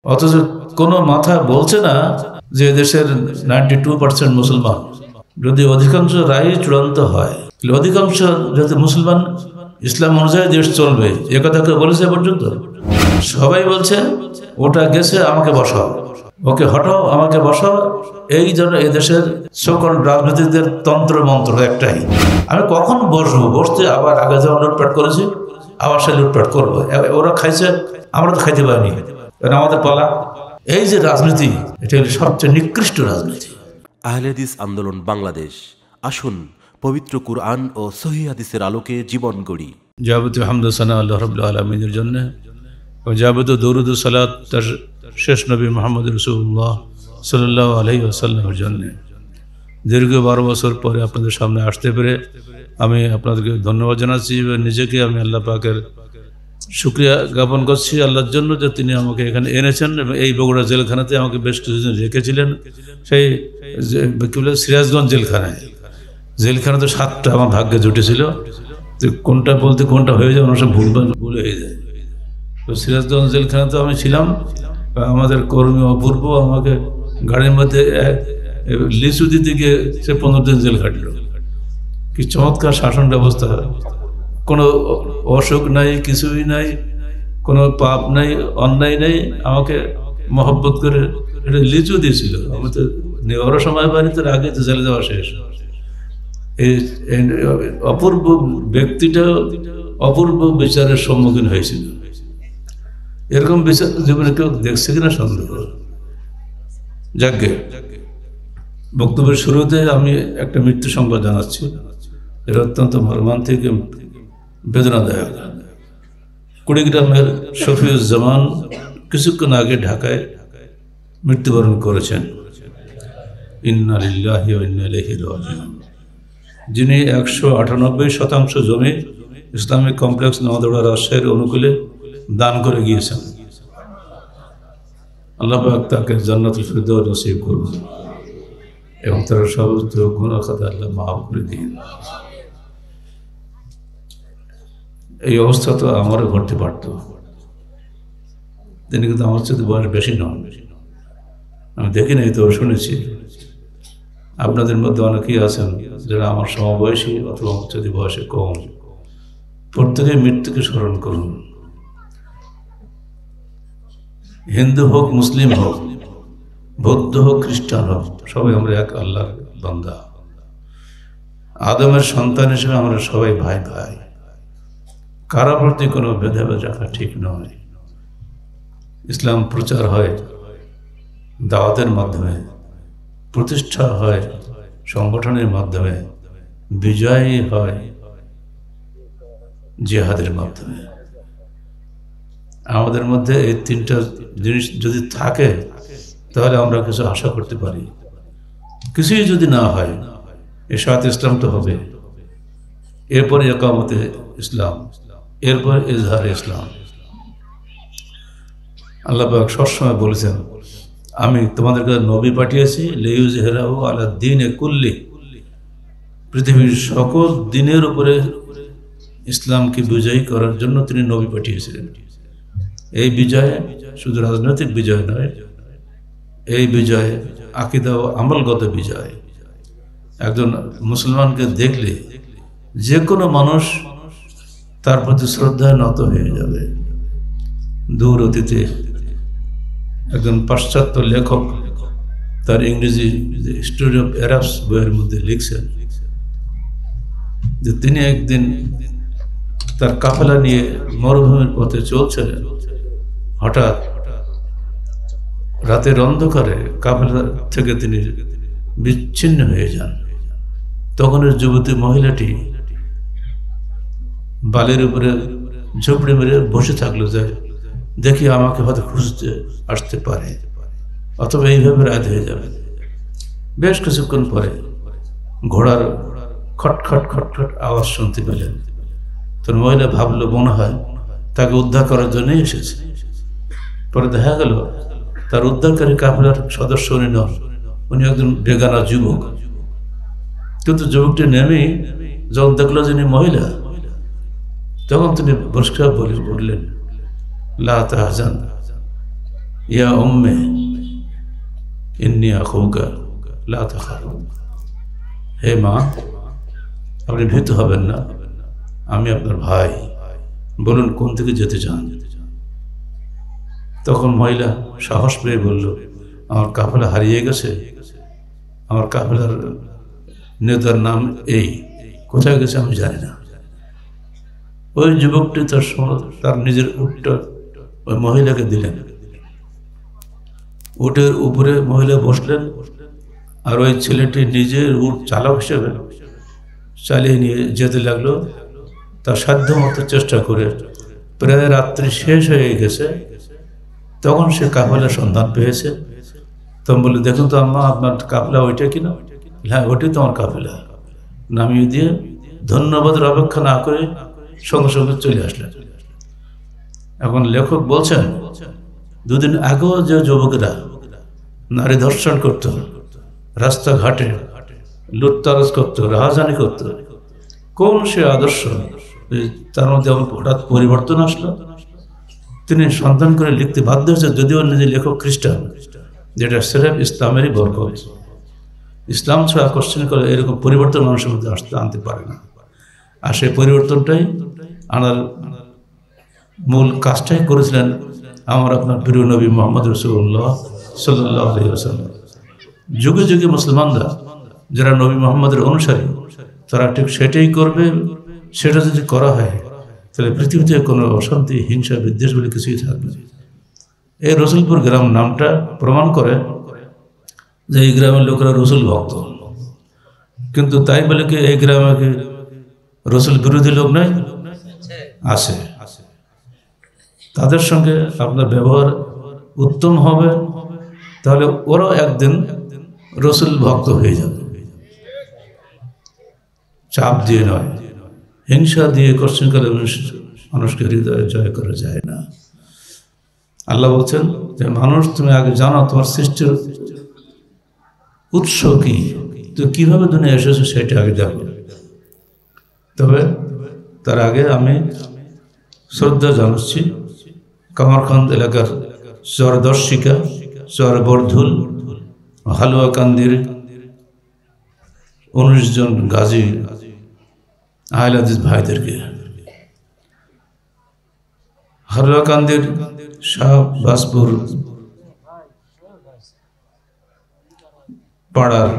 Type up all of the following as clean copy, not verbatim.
অথচ কোনো মাথা বলছে না যে দেশের 92% মুসলমান, যদি অধিকাংশ রায় চূড়ান্ত হয়, অধিকাংশ যাতে মুসলমান ইসলাম অনুযায়ী দেশ চলবে এ কথা কেউ বলেছে পর্যন্ত? সবাই বলছে ওটা গেছে, আমাকে বসাও, ওকে হটাও, আমাকে বসাও। এই জন্য এদেশের সকল রাজনীতিদের তন্ত্র মন্ত্র একটাই, আমি কখন বসবো, বসতে আবার আগে যেমন লুটপাট করেছি আবার সে লুটপাট করবো। ওরা খাইছে, আমরা তো খাইতে পারিনি, কারণ আমাদের পালা। এই যে রাজনীতি, এটা হলো সবচেয়ে নিকৃষ্ট রাজনীতি। আহলে হাদিস আন্দোলন বাংলাদেশ, আসুন পবিত্র কুরআন ও সহিহ হাদিসের আলোকে জীবন গড়ি। যাবতীয় হামদ সানা আল্লাহ রাব্বুল আলামিনের জন্য, ও যাবতীয় দরুদ ও সালাত তার শেষ নবী মুহাম্মদ রাসূলুল্লাহ সাল্লাল্লাহু আলাইহি ওয়াসাল্লামের জন্য। দীর্ঘ 12 বছর পরে আপনাদের সামনে আসতে পেরে আমি আপনাদেরকে ধন্যবাদ জানাচ্ছি। নিজেকে আমি আল্লাহ পাকের শুকরিয়া জ্ঞাপন করছি আল্লাহর জন্য যে তিনি আমাকে এখানে এনেছেন এবং এই বগুড়া জেলখানাতে আমাকে বেশ কিছুদিন রেখেছিলেন। সেই কি বলে সিরাজগঞ্জ জেলখানাতে 7টা আমার ভাগ্যে জুটেছিল, কোনটা বলতে কোনটা হয়ে যায়, অনেক ভুল হয়ে যায়। তো সিরাজগঞ্জ জেলখানাতে আমি ছিলাম। আমাদের কর্মী অপূর্ব আমাকে গাড়ির মধ্যে লিচু দিতে গিয়ে সে 15 দিন জেল খাটল। কি চমৎকার শাসন ব্যবস্থা, কোনো অসুখ নাই, কিছুই নাই, কোনো পাপ নাই, অন্যায় নেই, আমাকে মহব্বত করে এটা লিচু দিয়েছিল। আমি তো নেওয়ারও সময় পাইনি, তার আগে তো জেলে যাওয়া শেষ। এই অপূর্ব ব্যক্তিটা অপূর্ব বিচারের সম্মুখীন হয়েছিল। এরকম বিচার জীবনে কেউ দেখছে কিনা সন্দেহ। যাকে বক্তব্যের শুরুতে আমি একটা মৃত্যু সংবাদ জানাচ্ছি, এটা অত্যন্ত মর্মান্তিক, বেদনাদায়ক। কুড়িগ্রামের শফিউজ্জামান কিছুক্ষণ আগে ঢাকায় মৃত্যুবরণ করেছেন। ইন্না লিল্লাহি ওয়া ইন্না ইলাইহি রাজিউন। যিনি 198% জমি ইসলামিক কমপ্লেক্স নওদৌড়া রাজশাহীর অনুকূলে দান করে গিয়েছেন। আল্লাহ পাক তাকে জান্নাতুল ফিরদাউস নসিব করুন এবং তার সমস্ত গুনাহ খাতা আল্লাহ মাফ করে দিন। এই অবস্থা তো আমারও ঘটতে পারত। তিনি কিন্তু আমার সাথে বয়স বেশি নন, আমি দেখি নাই তো, শুনেছি। আপনাদের মধ্যে অনেকেই আছেন যারা আমার সমবয়সী অথবা যদি বয়সে কম। প্রত্যেকে মৃত্যুকে স্মরণ করুন। হিন্দু হোক, মুসলিম হোক, বৌদ্ধ হোক, খ্রিস্টান হোক, সবাই আমরা এক আল্লাহর বান্দা। আদমের সন্তান হিসেবে আমরা সবাই ভাই ভাই। কারো প্রতি কোনো ভেদাভেদ রাখা ঠিক নয়। ইসলাম প্রচার হয় দাওয়াতের মাধ্যমে, প্রতিষ্ঠা হয় সংগঠনের মাধ্যমে, বিজয়ী হয় জিহাদের মাধ্যমে। আমাদের মধ্যে এই 3টা জিনিস যদি থাকে তাহলে আমরা কিছু আশা করতে পারি। কিছুই যদি না হয়, ইশাআত ইসলাম তো হবে, এরপরে ইকামতে ইসলাম, এরপর ইজহার ইসলাম। আল্লাহ পাক সবসময় বলেছেন, আমি তোমাদের কাছে নবী পাঠিয়েছি লিইয়ুযহিরাহু আলা দ্বীনি কুল্লি, পৃথিবীর সকল দিনের উপরে ইসলামকে বিজয়ী করার জন্য তিনি নবী পাঠিয়েছিলেন। এই বিজয় শুধু রাজনৈতিক বিজয় নয়, এই বিজয় আকীদা ও আমলগত বিজয়। একজন মুসলমানকে দেখলে যে কোনো মানুষ তার প্রতি শ্রদ্ধায় নত হয়ে যাবে। দূর অতীতে একজন পাশ্চাত্য লেখক তার ইংরেজি স্টোরি অফ আরবস বইয়ের মধ্যে লিখছেন যে তিনি একদিন তার কাফেলা নিয়ে মরুভূমির পথে চলছিলেন। হঠাৎ রাতের অন্ধকারে কাফেলা থেকে তিনি বিচ্ছিন্ন হয়ে যান। তখন যুবতী মহিলাটি বালির উপরে ঝুপড়ি মেরে বসে থাকলো, যে দেখি আমাকে হয়তো খুঁজতে আসতে পারে অথবা এইভাবে রাত হয়ে যাবে। বেশ কিছুক্ষণ পরে ঘোড়ার খটখট খটখট আওয়াজ শুনতে পেলেন। তোর মহিলা ভাবলো মনে হয় তাকে উদ্ধার করার জন্যই এসেছে। পরে দেখা গেল তার উদ্ধারকারী কাফেলার সদস্য উনি নন, উনি একজন বেগানা যুবক। কিন্তু যুবকটি নেমেই যখন দেখলো যিনি মহিলা, তখন তিনি পরিষ্কার বললেন, লা তাহজান ইয়া উম্মে ইন্নী আখুকা লা তাখাফ, হে মা আপনি ভীত হবেন না, আমি আপনার ভাই, বলুন কোন দিকে যেতে চান। তখন মহিলা সাহস পেয়ে বলল, আমার কাফেলা হারিয়ে গেছে, আমার কাফেলার নেতার নাম এই, কোথায় গেছে আমি জানি না। ওই যুবকটি তার নিজের উটটা ওই মহিলাকে দিলেন, উটের উপরে মহিলা বসলেন, আর ওই ছেলেটি নিজের উট চালক হিসেবে চালিয়ে নিয়ে যেতে লাগলো। তার সাধ্য মতো চেষ্টা করে প্রায় রাত্রি শেষ হয়ে গেছে, তখন সে কাফেলার সন্ধান পেয়েছে। তখন বললো, দেখুন তো আম্মা, আপনার কাফেলা ওইটা কিনা? হ্যাঁ, ওইটাই তোমার কাফেলা। নামিয়ে দিয়ে ধন্যবাদের অপেক্ষা না করে সঙ্গে সঙ্গে চলে আসলেন। এখন লেখক বলছেন, দুদিন আগেও যে যুবকেরা নারী ধর্ষণ করত, রাস্তাঘাটে লুটতারাজ করত, রাহাজানি করত, কোন সে আদর্শ তার মধ্যে হঠাৎ পরিবর্তন আসলো। তিনি সন্ধান করে লিখতে বাধ্য হয়েছে, যদিও নিজে লেখক খ্রিস্টান, যেটা সেরেফ ইসলামেরই বরকত। ইসলাম ছাড়া কোশ্চেন করে এরকম পরিবর্তন মানুষের মধ্যে আনতে পারে না। আর সেই পরিবর্তনটাই আনার মূল কাজটাই করেছিলেন আমার আপনার প্রিয় নবী মুহাম্মদ রাসূলুল্লাহ সাল্লাল্লাহু আলাইহি ওয়াসাল্লাম। যুগে যুগে মুসলমানরা যারা নবী মুহাম্মদের অনুসারী, তারা ঠিক সেটাই করবে। সেটা যদি করা হয় তাহলে পৃথিবীতে কোনো অশান্তি, হিংসা, বিদ্বেষ বলে কিছুই থাকবে না। এই রসুলপুর গ্রাম নামটা প্রমাণ করে যে এই গ্রামের লোকেরা রসুল ভক্ত। কিন্তু তাই বলে কি এই গ্রামে কি রসুল বিরোধী লোক নাই? আছে। তাদের সঙ্গে আপনার ব্যবহার উত্তম হবে, তাহলে ওরাও একদিন রসুল ভক্ত হয়ে যাবে। চাপ দিয়ে নয়, হিংসা দিয়ে কোশ্চেন করে মানুষকে হৃদয়ে জয় করা যায় না। আল্লাহ বলছেন যে মানুষ, তুমি আগে জানো তোমার সৃষ্টির উৎস কি, তো কিভাবে দুনিয়া এসেছো সেটা আগে দেখো। তবে তার আগে আমি শ্রদ্ধা জানাচ্ছি কামারখান্দ এলাকার চরদর্শিকা, চরবর্ধুল, হালুয়াকান্দির 19 জন গাজী আহলে হাদিস ভাইদেরকে। হালুয়াকান্দির শাহবাজপুর পাড়ার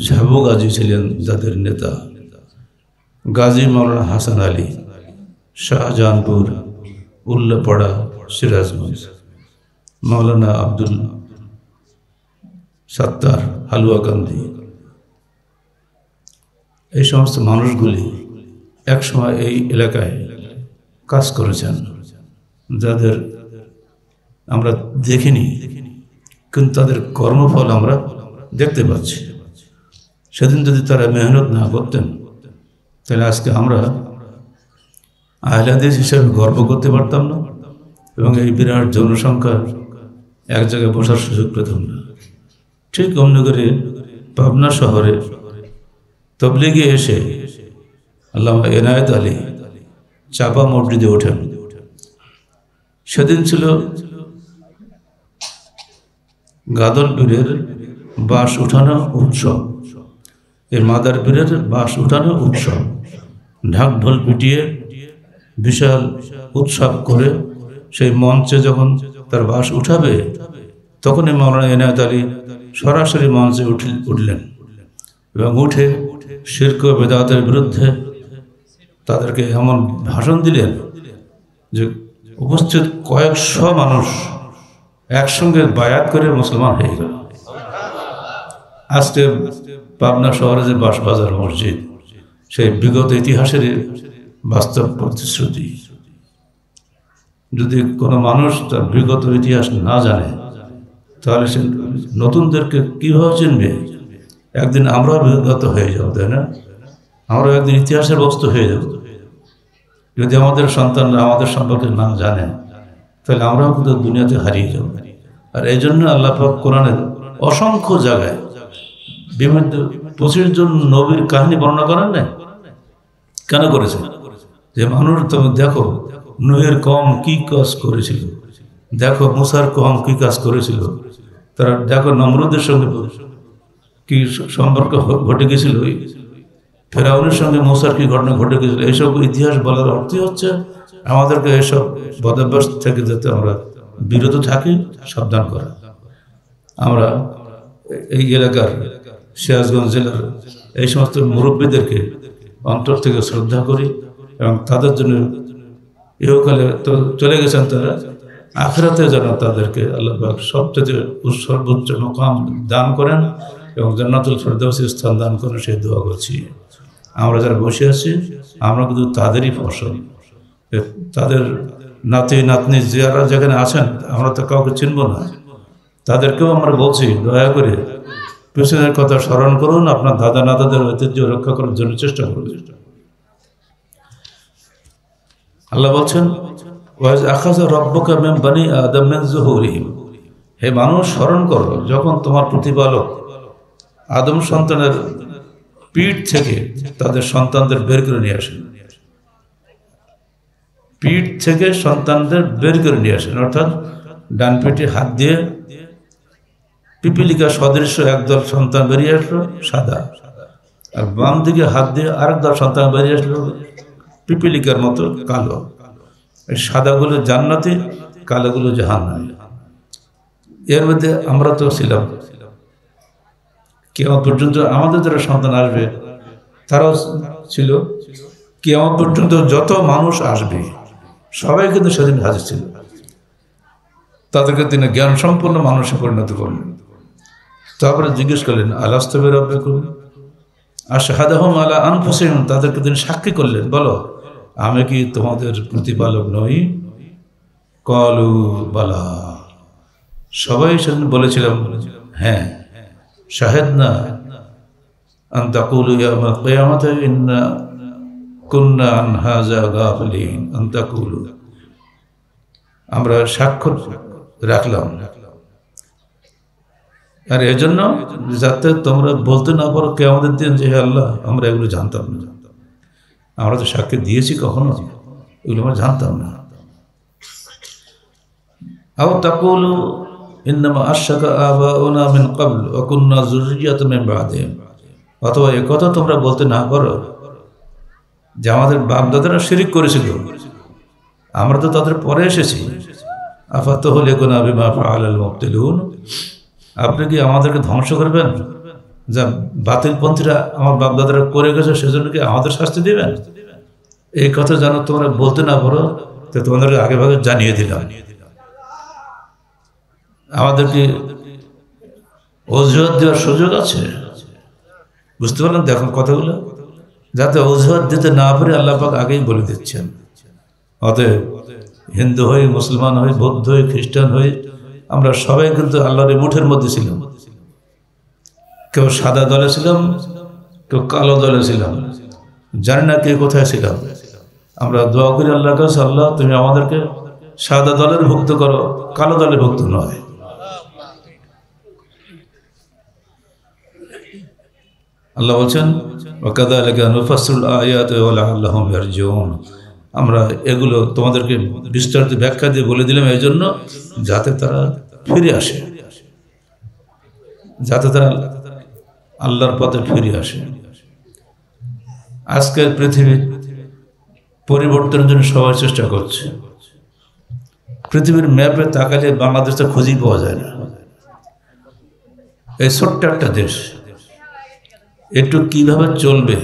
ঝাবু গাজী ছিলেন যাদের নেতা, গাজী মাওলানা হাসান আলী, শাহজাহানপুর, উল্লাপাড়া, সিরাজগঞ্জ, মাওলানা আব্দুল সত্তার, হালুয়াকান্দি। এই সমস্ত মানুষগুলি একসময় এই এলাকায় কাজ করেছেন, যাদের আমরা দেখিনি, কিন্তু তাদের কর্মফল আমরা দেখতে পাচ্ছি। সেদিন যদি তারা মেহনত না করতেন, তাহলে আজকে আমরা আহলে হাদিস হিসেবে গর্ব করতে পারতাম না, এবং এই বিরাট জনসংখ্যা এক জায়গায় বসার সুযোগ পেতাম না। ঠিক অমনি করে পাবনা শহরে তবলিগে এসে আল্লামা এনায়েত আলী চাপা মসজিদে ওঠেন। সেদিন ছিল গাদল পীরের বাঁশ উঠানো উৎসব, এই মাদার পীরের বাঁশ উঠানো উৎসব। ঢাক ঢোল পিটিয়ে বিশাল উৎসব করে সেই মঞ্চে যখন তার বাঁশ উঠাবে, তখনই মাওলানা এনায়েত আলী সরাসরি মঞ্চে উঠলেন এবং উঠে শিরক ও বেদাতের বিরুদ্ধে তাদেরকে এমন ভাষণ দিলেন যে উপস্থিত কয়েকশো মানুষ একসঙ্গে বায়াত করে মুসলমান হয়ে গেল। আজকে পাবনা শহরে যে বাঁশবাজার মসজিদ, সেই বিগত ইতিহাসের বাস্তব প্রতিশ্রুতি। যদি কোনো মানুষ তার বিগত ইতিহাস না জানে, তাহলে সে নতুনদেরকে কীভাবে চিনবে? একদিন আমরাও বিগত হয়ে যাব, তাই না? আমরাও একদিন ইতিহাসের বস্তু হয়ে যাব। যদি আমাদের সন্তানরা আমাদের সম্পর্কে না জানে, তাহলে আমরাও কিন্তু দুনিয়াতে হারিয়ে যাব। আর এই জন্য আল্লাহ পাক কোরআনের অসংখ্য জায়গায় বিভিন্ন 25 জন নবীর কাহিনী বর্ণনা করেন না? কেন করেছে? যে মানুষ, তুমি দেখো নূহের কওম কি কাজ করেছিল, দেখো মুসার কওম কি কাজ করেছিল, তারা দেখো নমরুদের সঙ্গে কি সম্পর্ক ঘটে গেছিল, ফেরাউনের সঙ্গে মুসার কি ঘটনা ঘটে গেছিল। এইসব ইতিহাস বলার অর্থই হচ্ছে আমাদেরকে এইসব বদাভ্যাস থেকে যাতে আমরা বিরত থাকি, সাবধান করা। আমরা এই এলাকার সিরাজগঞ্জ জেলার এই সমস্ত মুরব্বীদেরকে অন্তর থেকে শ্রদ্ধা করি এবং তাদের জন্য ইহকালে তো চলে গেছেন তারা, আখিরাতে যেন তাদেরকে আল্লাহ পাক সবচেয়ে সর্বোচ্চ মুকাম দান করেন এবং জান্নাতুল ফেরদাউসে স্থান দান করেন, সেই দোয়া করছি। আমরা যারা বসে আছি আমরা কিন্তু তাদেরই ফসল, তাদের নাতি নাতনি যারা যেখানে আছেন আমরা তো কাউকে চিনব না, তাদেরকেও আমরা বলছি দয়া করে পিছনের কথা স্মরণ করুন, আপনার দাদা নাদাদের ঐতিহ্য রক্ষা করার জন্য চেষ্টা করুন। আল্লাহ বলছেন ওয়াজ আখাযা রাব্বুকা মিন বানি আদম মিন যুহুরিহিম, হে মানুষ স্মরণ করো যখন তোমার প্রতিপালক আদম সন্তানের পিঠ থেকে তাদের সন্তানদের বের করে নিয়ে আসেন, পিঠ থেকে সন্তানদের বের করে নিয়ে আসেন, অর্থাৎ ডান পিঠে হাত দিয়ে পিপিলিকা সদৃশ্য একদল সন্তান বেরিয়ে আসলো সাদা, আর বাম দিকে হাত দিয়ে আরেক দল সন্তান বেরিয়ে আসলো পিপিলিকার মতো কালো। এই সাদাগুলো জান্নাতি, কালোগুলো জাহান্নামী। এর মধ্যে আমরা তো ছিলাম। কিয়ামত পর্যন্ত আমাদের যারা সন্তান আসবে তারাও ছিল, কিয়ামত পর্যন্ত যত মানুষ আসবে সবাই কিন্তু সেদিন হাজির ছিল। তাদেরকে তিনি জ্ঞান সম্পন্ন মানুষে পরিণত করলেন। তারপরে জিজ্ঞেস করলেন আলাস্তু বিরাব্বিকুম, আশহাদাহুম আলা আনফুসিহিম, তাদেরকে তিনি সাক্ষী করলেন, বলো আমি কি তোমাদের প্রতিপালক নই? ক্বালু বালা, সবাই সেদিন বলেছিলাম হ্যাঁ। শাহিদনা আন তাকুলু ইয়াউমাল কিয়ামাতি ইন্না কুন্না আন হাযা গাফিলিন, আন তাকুলু, আমরা সাক্ষ্য রাখলাম। আর এজন্য যাতে তোমরা বলতে না পারো কিয়ামতের দিন যে হে আল্লাহ আমরা এগুলো জানতাম না, আমরা তো সাক্ষী দিয়েছি কখনো, এগুলো আমরা জানতাম না। আও তাকুলু ইন্নামা আশরাকা আবাউনা মিন ক্বাবল ওয়া কুন্না যুররিয়াতাম মিন বা'দিহিম, অথবা এই কথা তোমরা বলতে না পারো যে আমাদের বাপ-দাদারা শিরক করেছিল, আমরা তো তাদের পরে এসেছি। আফাতুহলিকুনা বিমা ফাআলাল মুবতিলুন, আপনি কি আমাদেরকে ধ্বংস করবেন যা বাতিলপন্থীরা আমার বাপ-দাদারা করে গেছে, সেজন্য কি আমাদের শাস্তি দিবেন? এই কথা যেন তোমরা বলতে না পারো, তো তোমাদেরকে আগে ভাগে জানিয়ে দিলাম। আমাদের কি অজুহাত দেওয়ার সুযোগ আছে? বুঝতে পারলেন দেখুন কথাগুলো, যাতে অজুহাত দিতে না পারে আল্লাহ পাক আগেই বলে দিচ্ছেন। অতএব হিন্দু হই, মুসলমান হই, বৌদ্ধ হই, খ্রিস্টান হই, আমরা সবাই কিন্তু আল্লাহর মুঠের মধ্যে ছিলাম। কেউ সাদা দলে ছিলাম, কেউ কালো দলে ছিলাম, জানি না কে কোথায় ছিলাম। আমরা দোয়া করি আল্লাহর কাছে, আল্লাহ তুমি আমাদেরকে সাদা দলের ভুক্ত করো, কালো দলের ভুক্ত নয়। আল্লাহ বলছেন ওয়াকাযালিকা নুফাসসিলুল আয়াতি ওয়া লাআল্লাহুম ইয়ারজিউন, আমরা এগুলো তোমাদেরকে বিস্তারিত ব্যাখ্যা দিয়ে বলে দিলাম এই জন্য যাতে তারা ফিরে আসে, যাতে তারা আল্লাহর পথে ফিরে আসে। আজকের পৃথিবী পরিবর্তনের জন্য সবাই চেষ্টা করছে। পৃথিবীর ম্যাপে তাকালে বাংলাদেশটা খুঁজেই পাওয়া যায় না। এই ছোট্ট একটা দেশ, একটু কিভাবে চলবে,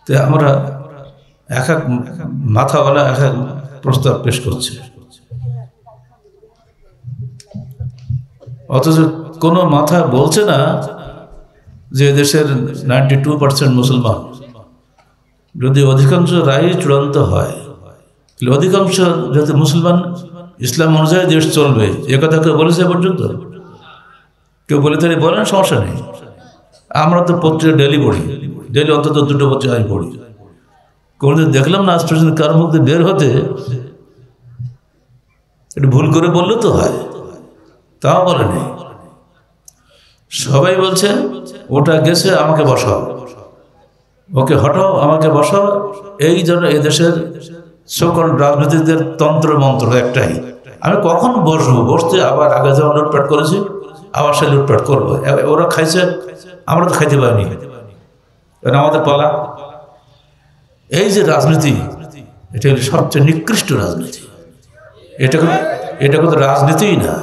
তো আমরা এক এক মাথাওয়ালা এক এক প্রস্তাব পেশ করছে, অথচ কোনো মাথা বলছে না যে দেশের 92% মুসলমান। যদি অধিকাংশ রায় চূড়ান্ত হয়, অধিকাংশ যদি মুসলমান ইসলাম অনুযায়ী দেশ চলবে, এ কথা কেউ বলেছে পর্যন্ত? কেউ বলে তাহলে বলেন, সমস্যা নেই। আমরা তো পত্রিকা ডেলি পড়ি, ডেলি অন্তত 2টো পত্রিকা আমি পড়ি, কোনোদিন দেখলাম না আজ পর্যন্ত কার মধ্যে বের হতে একটু ভুল করে বললে তো হয়, তাও বলেনি। সবাই বলছে ওটা গেছে আমাকে বসাও, ওকে হটাও আমাকে বসাও। এই জন্য এদেশের সকল রাজনীতিদের তন্ত্র মন্ত্র একটাই, আমি কখন বসবো, বসতে আবার আগে যেমন লুটপাট করেছি আবার সে লুটপাট করবো। ওরা খাইছে, আমরা তো খাইতে পারিনি, কারণ আমাদের পালা। এই যে রাজনীতি, এটা হলো সবচেয়ে নিকৃষ্ট রাজনীতি। এটা কিন্তু রাজনীতিই না,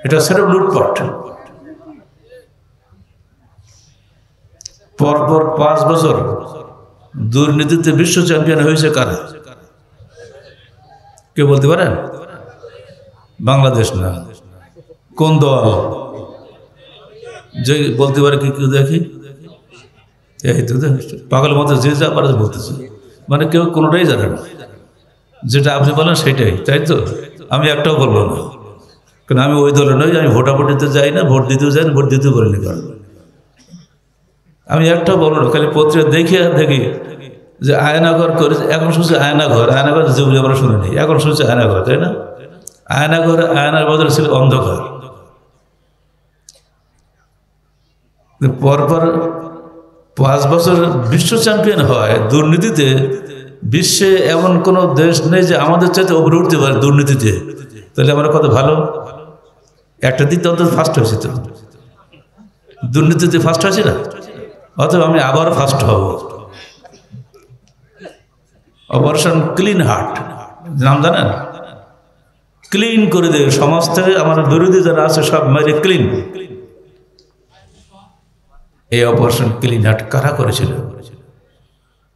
এটা সেরকম লুটপাট। পরপর 5 বছর দুর্নীতিতে বিশ্ব চ্যাম্পিয়ন হয়েছে কারা? কে বলতে পারেন? বাংলাদেশ না, কোন দল? যে বলতে পারে কি কেউ দেখি? এই তো পাগলের মতো যে যা পারে বলতেছে, মানে কেউ কোনোটাই জানে না। যেটা আপনি বলেন সেটাই, তাই তো? আমি একটাও বলবো না, কারণ আমি ওই দলে নই। আমি ভোটাভুটিতে যাই না, ভোট দিতেও যাই না, ভোট দিতেও পারিনি। কারণ আমি একটাও বলবো না, খালি পত্রিকা দেখি আর দেখি যে আয়নাঘর করে। এখন শুনছি আয়নাঘর, আয়নাঘর যেগুলি আমরা শুনিনি, এখন শুনছি আয়নাঘর, তাই না? আয়নাঘর, আয়নার বদলে ছিল অন্ধকার। পরপর 5 বছর বিশ্ব চ্যাম্পিয়ন হয় দুর্নীতিতে। বিশ্বে এমন কোনো দেশ নেই যে আমাদের চাইতে উপরে উঠতে পারে দুর্নীতিতে। তাহলে আমরা কত ভালো। একটা দিক তো অন্তত ফার্স্ট হয়েছে, তো দুর্নীতিতে ফার্স্ট হয়েছে না, অথবা আমি আবার ফার্স্ট হব। অপারেশন ক্লিন হার্ট নাম জানেন? ক্লিন করে দেবে সমাজ থেকে, আমার বিরোধী যারা আছে সব মেরে ক্লিন। এই অপারেশন ক্লিন হার্ট কারা করেছিল?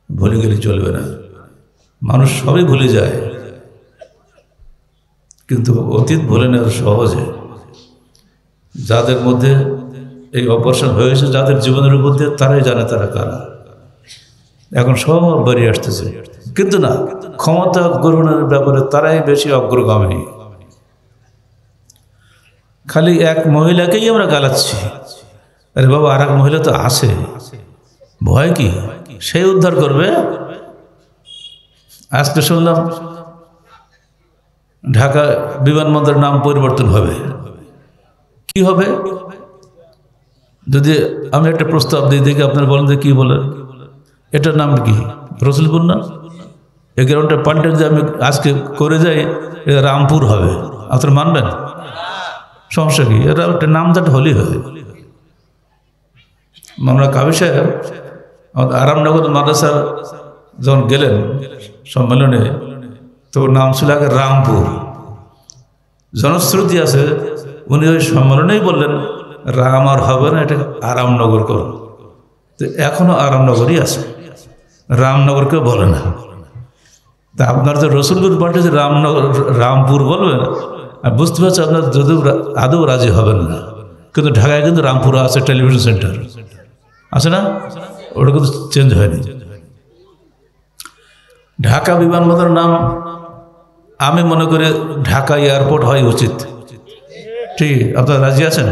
ভুলে গেলে চলবে না, মানুষ সবই ভুলে যায়, কিন্তু অতীত ভুলে নেওয়া সহজে। যাদের মধ্যে এই অপারেশন হয়েছে, যাদের জীবনের মধ্যে, তারাই জানে তারা কারা। এখন সব বেরিয়ে আসতেছে, কিন্তু না, ক্ষমতা গ্রহণের ব্যাপারে তারাই বেশি অগ্রগামী। খালি এক মহিলাকেই আমরা গালাচ্ছি, আরে বাবা আর এক মহিলা তো আছে, ভয় কি? সেই উদ্ধার করবে। আজকে শুনলাম ঢাকা বিমানবন্দরের নাম পরিবর্তন হবে। কি হবে? যদি আমি একটা প্রস্তাব দিই, দেখি আপনারা বলেন যে কি বলেন, এটার নাম কি? রসুলপুর না? এই গ্রাউন্ডটা পাল্টে যদি আমি আজকে করে যাই, এটা রামপুর হবে, আপনারা মানবেন? সমস্যা কি? এটা একটা নামটা হলেই হবে। আমরা কাবি সাহেব আরামনগর মাদ্রাসার যখন গেলেন সম্মেলনে, তো নাম ছিল আগে রামপুর। জনশ্রুতি আছে, উনি ওই সম্মেলনেই বললেন রাম আর হবে না, এটা আরামনগর করো। তো এখনো আরামনগরই আছে, রামনগরকে বলে না। তা আপনার যে রসুলপুর পার্টি যে রামপুর বলবেন, আর বুঝতে পারছি আপনার যদিও আদৌ রাজি হবেন না। কিন্তু ঢাকায় কিন্তু রামপুর আছে, টেলিভিশন সেন্টার আছে না? ওটা কিন্তু চেঞ্জ হয়নি। ঢাকা বিমানবন্দরের নাম আমি মনে করি ঢাকা এয়ারপোর্ট হয় উচিত। ঠিক, আপনারা রাজি আছেন?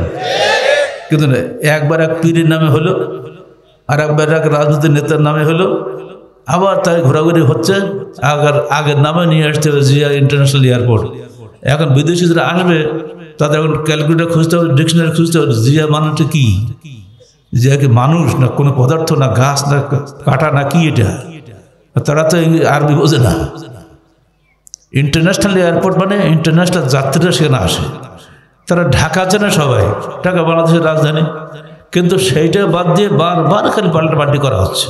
কিন্তু একবার এক পীরের নামে হলো, আর একবার এক রাজনৈতিক নেতার নামে হলো, আবার তাই ঘোরাঘুরি হচ্ছে। আগের নামে নিয়ে আসতে হবে জিয়া ইন্টারন্যাশনাল এয়ারপোর্ট। এখন বিদেশি যারা আসবে তাদের এখন ক্যালকুলেটার খুঁজতে হবে, ডিকশনারি খুঁজতে হবে, জিয়া মানেটা কি? জিয়া কি মানুষ না কোনো পদার্থ, না গাছ, না কাটা, না কি এটা? তারা তো আরবি বোঝে না। ইন্টারন্যাশনাল এয়ারপোর্ট মানে ইন্টারন্যাশনাল যাত্রীরা সেখানে আসে। তারা ঢাকা চেনে সবাই, ঢাকা বাংলাদেশের রাজধানী, কিন্তু সেইটা বাদ দিয়ে বারবার খালি পাল্টাপাল্টি করা হচ্ছে।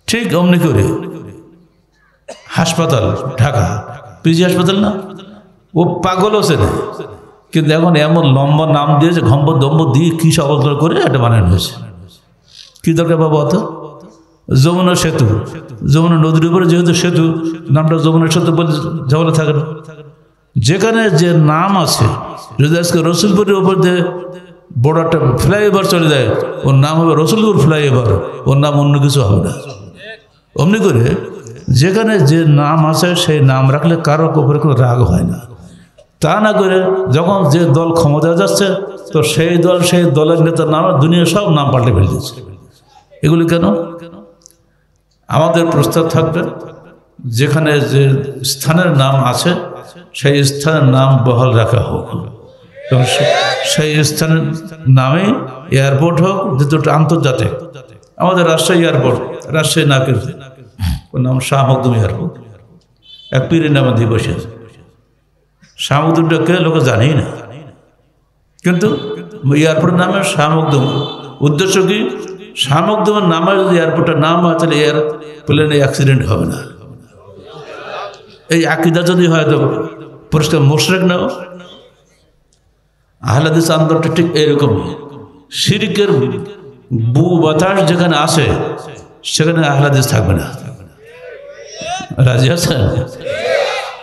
ঠিক অমনি করে হাসপাতাল, ঢাকা পিজি হাসপাতাল না, ও পাগলও চেনে, কিন্তু এখন এমন লম্বা নাম দিয়েছে, ঘম্ব দম্ব দিয়ে কী অবতরণ করে এটা বানানো হয়েছে। কী দরকার বাবা? অত যমুনা সেতু, যমুনা নদীর উপরে যেহেতু সেতু, নামটা যমুনা সেতু বলে ঝামেলা থাকে না। যেখানে যে নাম আছে, যদি আজকে রসুলপুরের উপর দিয়ে বড় একটা ফ্লাইওভার চলে যায়, ওর নাম হবে রসুলপুর ফ্লাইওভার, ওর নাম অন্য কিছু হবে না। অমনি করে যেখানে যে নাম আছে সেই নাম রাখলে কারো উপরে কোনো রাগ হয় না। তা না করে যখন যে দল ক্ষমতায় যাচ্ছে, তো সেই দলের নেতার নামে দুনিয়া সব নাম পাল্টে ফেলে দিচ্ছে। এগুলি কেন? আমাদের প্রস্তাব থাকবে যেখানে যে স্থানের নাম আছে সেই স্থানের নাম বহাল রাখা হোক, এবং সেই স্থানের নামে এয়ারপোর্ট হোক, যেহেতু আন্তর্জাতিক। আমাদের রাজশাহী এয়ারপোর্ট, রাজশাহী নাকের ওর নাম শাহ মখদুম এয়ারপোর্ট, এক পীরের নামে দিয়ে বসে আছে। শাহমুকদমটাকে লোকে জানেই না, কিন্তু এয়ারপোর্টের নামে শাহমুকদম। উদ্দেশ্য কি? শাহমুকদমের নামে যদি এয়ারপোর্টের নাম হয় তাহলে প্লেনে অ্যাক্সিডেন্ট হবে না। এই আকীদা যদি হয় তো পরিষ্কার মুশরিক নাও। আহলে হাদিস আন্দোলনটা ঠিক এরকমই। শিরকের বাতাস যেখানে আসে সেখানে আহলে হাদিস থাকবে না। রাজি আছেন?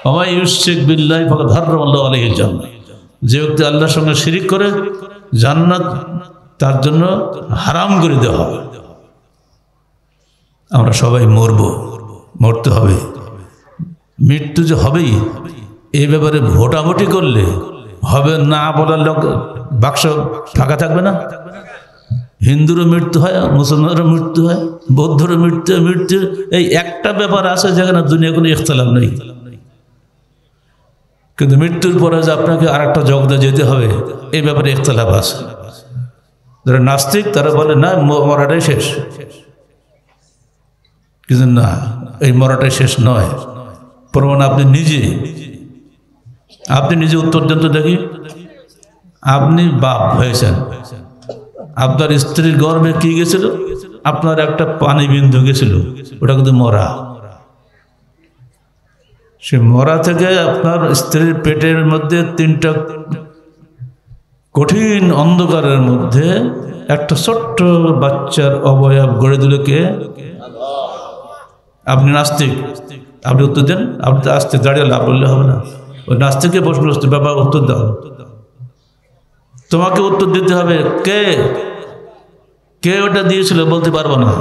ওয়া ইউশরিক বিল্লাহি ফাকাদ হারামাল্লাহু আলাইহিল জান্নাহ। যে ব্যক্তি আল্লাহর সঙ্গে শিরিক করে জান্নাত তার জন্য হারাম করে দেওয়া হবে। আমরা সবাই মরতে হবে, মৃত্যু যে হবেই এই ব্যাপারে ভোটাভুটি করলে হবে না বলার লোক বাক্স ফাঁকা থাকবে না। হিন্দুরও মৃত্যু হয়, মুসলমানেরও মৃত্যু হয়, বৌদ্ধরও মৃত্যু। এই একটা ব্যাপার আছে যেখানে দুনিয়া কোনো ইখতিলাফ নেই, কিন্তু মৃত্যুর পরে যে আপনাকে আর একটা জগতে যেতে হবে এই ব্যাপারে ইখতিলাফ আছে। যারা নাস্তিক তারা বলে না, মরাটাই শেষ, কিন্তু না, এই মরাটাই শেষ নয়। প্রমাণ আপনি নিজে উত্তর দেন তো দেখি। আপনি বাপ হয়েছেন, আপনার স্ত্রীর গর্ভে কি গেছিল? আপনার একটা পানি বিন্দু গেছিল, ওটা কিন্তু মরা। সে মরা থেকে আপনার স্ত্রীর পেটের মধ্যে 3টা কঠিন অন্ধকারের মধ্যে একটা ছোট্ট বাচ্চার অবয়ব গড়ে দিল কে? আপনি নাস্তিক, আপনি উত্তর দেন। আপনি তো আসতে দাঁড়িয়ে লাভ বললে হবে না। ওই নাস্তিককে প্রশ্ন করতে, বাবা উত্তর দাও। তোমাকে উত্তর দিতে হবে, কে ওটা দিয়েছিল বলতে পারবো না।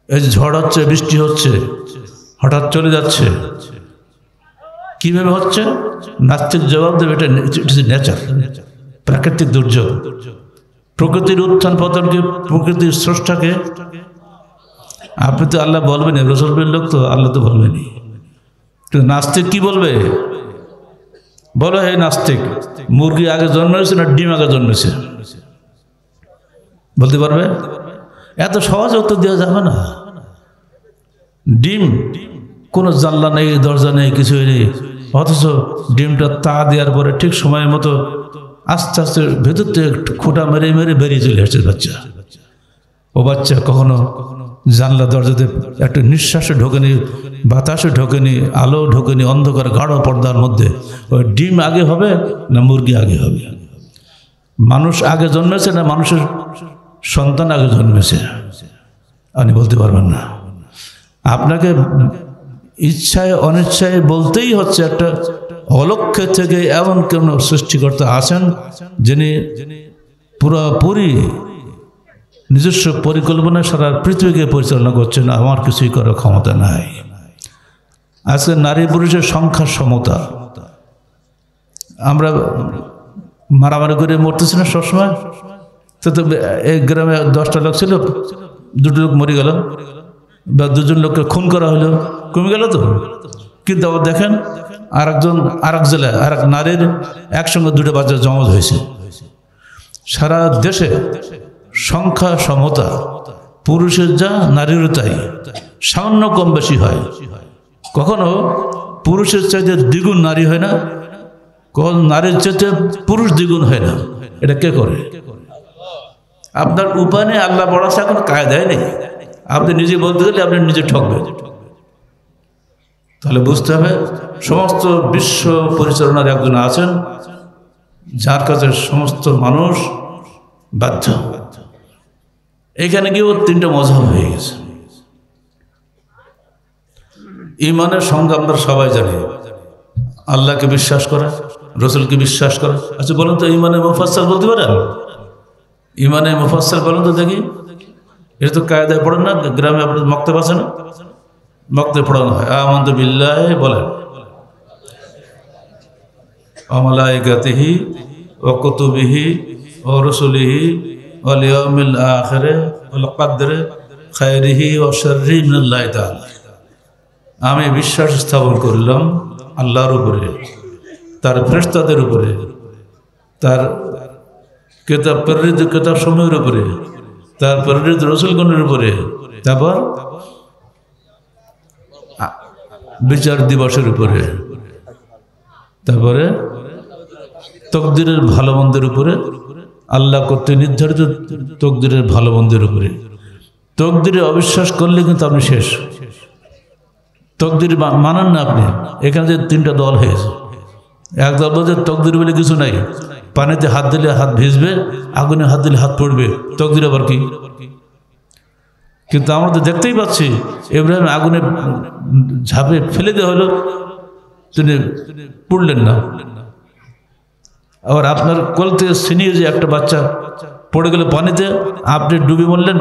এই যে ঝড় হচ্ছে, বৃষ্টি হচ্ছে, হঠাৎ চলে যাচ্ছে, কিভাবে হচ্ছে? নাস্তিক জবাব দেবে এটা নেচার, প্রাকৃতিক দুর্যোগ। প্রকৃতির উত্থান পতনকে, প্রকৃতির স্রষ্টাকে আপনি তো আল্লাহ বলবেন, রসুলের লোক তো আল্লাহ তো বলবেনি। কিন্তু নাস্তিক কি বলবে? বলো, হে নাস্তিক, মুরগি আগে জন্মেছে না ডিম আগে জন্মেছে? বলতে পারবে? এত সহজ উত্তর দেওয়া যাবে না। ডিম, কোনো জানলা নেই, দরজা নেই, কিছুই নেই, অথচ ডিমটা তা দেওয়ার পরে ঠিক সময় মতো আস্তে আস্তে ভেতর থেকে খোঁটা মেরে বেরিয়ে চলে আসছে বাচ্চা। ও বাচ্চা কখনো জানলা দরজাতে একটা নিঃশ্বাসে ঢোকেনি, বাতাসে ঢোকেনি, আলো ঢোকেনি, অন্ধকার গাঢ় পর্দার মধ্যে। ওই ডিম আগে হবে না মুরগি আগে হবে? মানুষ আগে জন্মেছে না মানুষের সন্তান আগে জন্মেছে? আপনি বলতে পারবেন না। আপনাকে ইচ্ছায় অনিচ্ছায় বলতেই হচ্ছে, একটা অলক্ষ্য থেকে এমন কোন সৃষ্টিকর্তা আছেন যিনি পুরোপুরি নিজস্ব পরিকল্পনা সারা পৃথিবীকে পরিচালনা করছেন। আমার কিছুই করার ক্ষমতা নাই। আজকে নারী পুরুষের সংখ্যার সমতা, আমরা মারামারি করে মরতেছি না সবসময়? তো এই গ্রামে 10টা লোক ছিল, 2টো লোক মরে গেল, বা 2জন লোককে খুন করা হলো, কমে গেল তো। কিন্তু আবার দেখেন আরেক জেলায় আরেক নারীর একসঙ্গে 2টা বাচ্চা জমজ হয়েছে। সারা দেশে সংখ্যা সমতা, পুরুষের যা নারীরও তাই, সামান্য কম বেশি হয়। কখনো পুরুষের চাইতে দ্বিগুণ নারী হয় না, কখন নারীর চাইতে পুরুষ দ্বিগুণ হয় না। এটা কে করে? আপনার উপায় নেই, আল্লাহ বড়াছে, এখন কায়দায় নেই। আপনি নিজে বলতে গেলে আপনি নিজে ঠকবেন। তাহলে বুঝতে হবে সমস্ত বিশ্ব পরিচালনার একজন আছেন যার কাছে সমস্ত মানুষ বাধ্য। এখানে গিয়েও 3টা মজহব হয়ে গেছে। ঈমানের সংজ্ঞা আমরা সবাই জানি, আল্লাহকে বিশ্বাস করা, রসুলকে বিশ্বাস করা। আচ্ছা বলুন তো, ঈমানে মুফাসসাল বলতে পারেন? ঈমানে মুফাসসাল বলুন তো দেখি। এটা তো কায়দায় পড়েন না, গ্রামে আপনার মক্তব আছে না? মক্তবে পড়ানো হয়, আমানতু বিল্লাহি বলেন, ওয়া মালাইকাতিহি ওয়া কুতুবিহি ওয়া রুসুলিহি ওয়াল ইয়াউমিল আখির ওয়াল কদরি খায়রিহি ওয়া শাররিহি মিনাল্লাহি তাআলা। আমি বিশ্বাস স্থাপন করলাম আল্লাহর উপরে, তার ফেরেশতাদের উপরে, তার কিতাব সমূহের উপরে, তার প্রেরিত রাসূলগণের উপরে, তারপর বিচার দিবসের উপরে, তারপরে তকদিরের ভালো মন্দের উপরে, আল্লাহ কর্তৃক নির্ধারিত তকদিরের ভালো মন্দের উপরে। তকদিরে অবিশ্বাস করলে কিন্তু আপনি শেষ। তকদির মানান না আপনি, এখানে যে তিনটা দল হয়েছে। এক দল বলছে তকদির বলে কিছু নাই, পানিতে হাত দিলে হাত ভিজবে, আগুনে হাত দিলে হাত পড়বে, তকদির আবার কি? কিন্তু আমরা তো দেখতেই পাচ্ছি ইব্রাহিম আগুনে ঝাঁপে ফেলে দেওয়া হলো, তিনি পড়লেন না। আবার আপনার কোল থেকে ছিনিয়ে যে একটা বাচ্চা পড়ে গেল পানিতে, আপনি ডুবে মরলেন,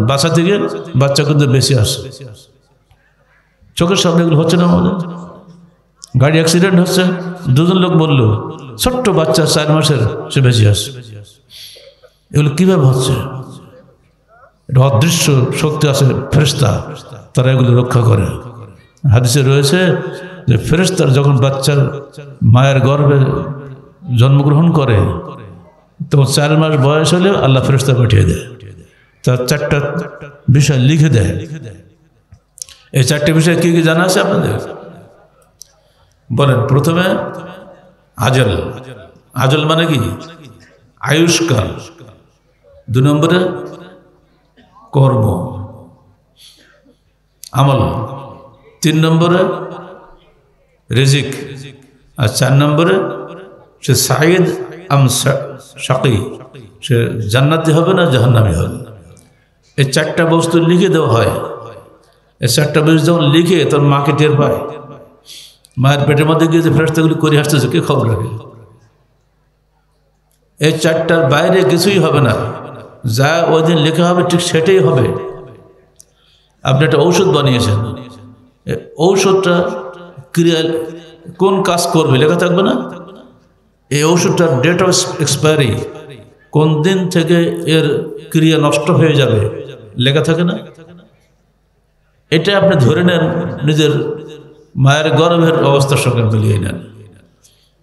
বাসা থেকে বাচ্চা কিন্তু বেশি আসে। চোখের সামনে এগুলো হচ্ছে না আমাদের? গাড়ি অ্যাক্সিডেন্ট হচ্ছে, দুজন লোক বলল, ছোট্ট বাচ্চা 4 মাসের, সে বেশি আসে। এগুলো কীভাবে হচ্ছে? এটা অদৃশ্য শক্তি আছে, ফেরেশতা, তারা এগুলো রক্ষা করে। হাদিসে রয়েছে যে ফেরেশতার যখন বাচ্চার মায়ের গর্ভে জন্মগ্রহণ করে, তখন 4 মাস বয়স হলে আল্লাহ ফেরেশতা পাঠিয়ে দেয়, তার 4টা বিষয় লিখে দেয়। এই 4টে বিষয় কি কি জানা আছে আপনাদের? বলেন। প্রথমে আজল। আজল মানে কি? আয়ুষ্কাল। 2 নম্বরে কর্ম আমল। 3 নম্বরে রিজিক। আর 4 নম্বরে সে সাঈদ আম শাকী, সে জান্নাতি হবে না জাহান্নামী হবে। এই 4টা বস্তু লিখে দেওয়া হয়। এই 4টা বস্তু যখন লিখে তোর মাকে টের পায়, মায়ের পেটের মধ্যে গিয়ে যে ফেরেশতাগুলি করে আসতেছে, কে খবর রাখে? এই 4টার বাইরে কিছুই হবে না, যা ওই দিন লেখা হবে ঠিক সেটাই হবে। আপনি একটা ঔষধ বানিয়েছেন, ঔষধটা ক্রিয়া কোন কাজ করবে লেখা থাকবে না? এই ঔষধটার ডেট অফ এক্সপায়ারি, কোন দিন থেকে এর ক্রিয়া নষ্ট হয়ে যাবে, লেখা থাকে না? এটা আপনি ধরে নেন, নিজের মায়ের গর্ভের অবস্থার সঙ্গে মিলিয়ে নেন।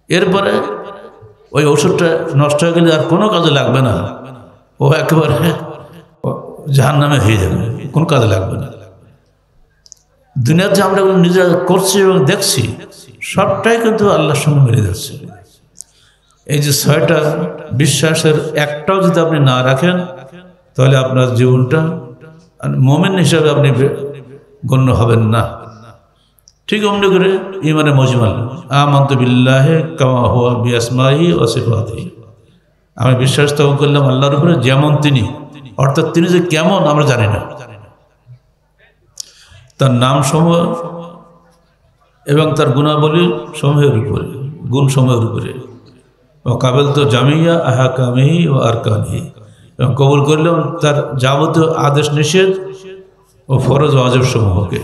এরপরে ওই ওষুধটা নষ্ট হয়ে গেলে আর কোনো কাজে লাগবে না, ও একেবারে জাহান্নামে হয়ে যাবে, কোনো কাজে লাগবে না। দুনিয়াতে আমরা নিজেরা করছি এবং দেখছি, সবটাই কিন্তু আল্লাহর সঙ্গে মিলে যাচ্ছে। এই যে 6টা বিশ্বাসের একটাও যদি আপনি না রাখেন, তাহলে আপনার জীবনটা মুমিন হিসাবে আপনি গণ্য হবেন না। ঠিক অমনি করে ইমানে মজমাল, আমানতু বিল্লাহি কামা হুয়া বিআসমাইহি ওয়া সিফাতিহি, আমি বিশ্বাস স্থাপন করলাম আল্লাহর উপরে যেমন তিনি, অর্থাৎ তিনি যে কেমন আমরা জানি না, তার নাম সমূহ এবং তার গুণাবলী সমূহের উপরে, গুণ সমূহের উপরে। ও কাবেল তো জামিয়া আহকামিহি ও আরকানিহি, এবং কবুল করলাম তার যাবতীয় আদেশ নিষেধ ও ফরজ ও ওয়াজিব সমূহকে।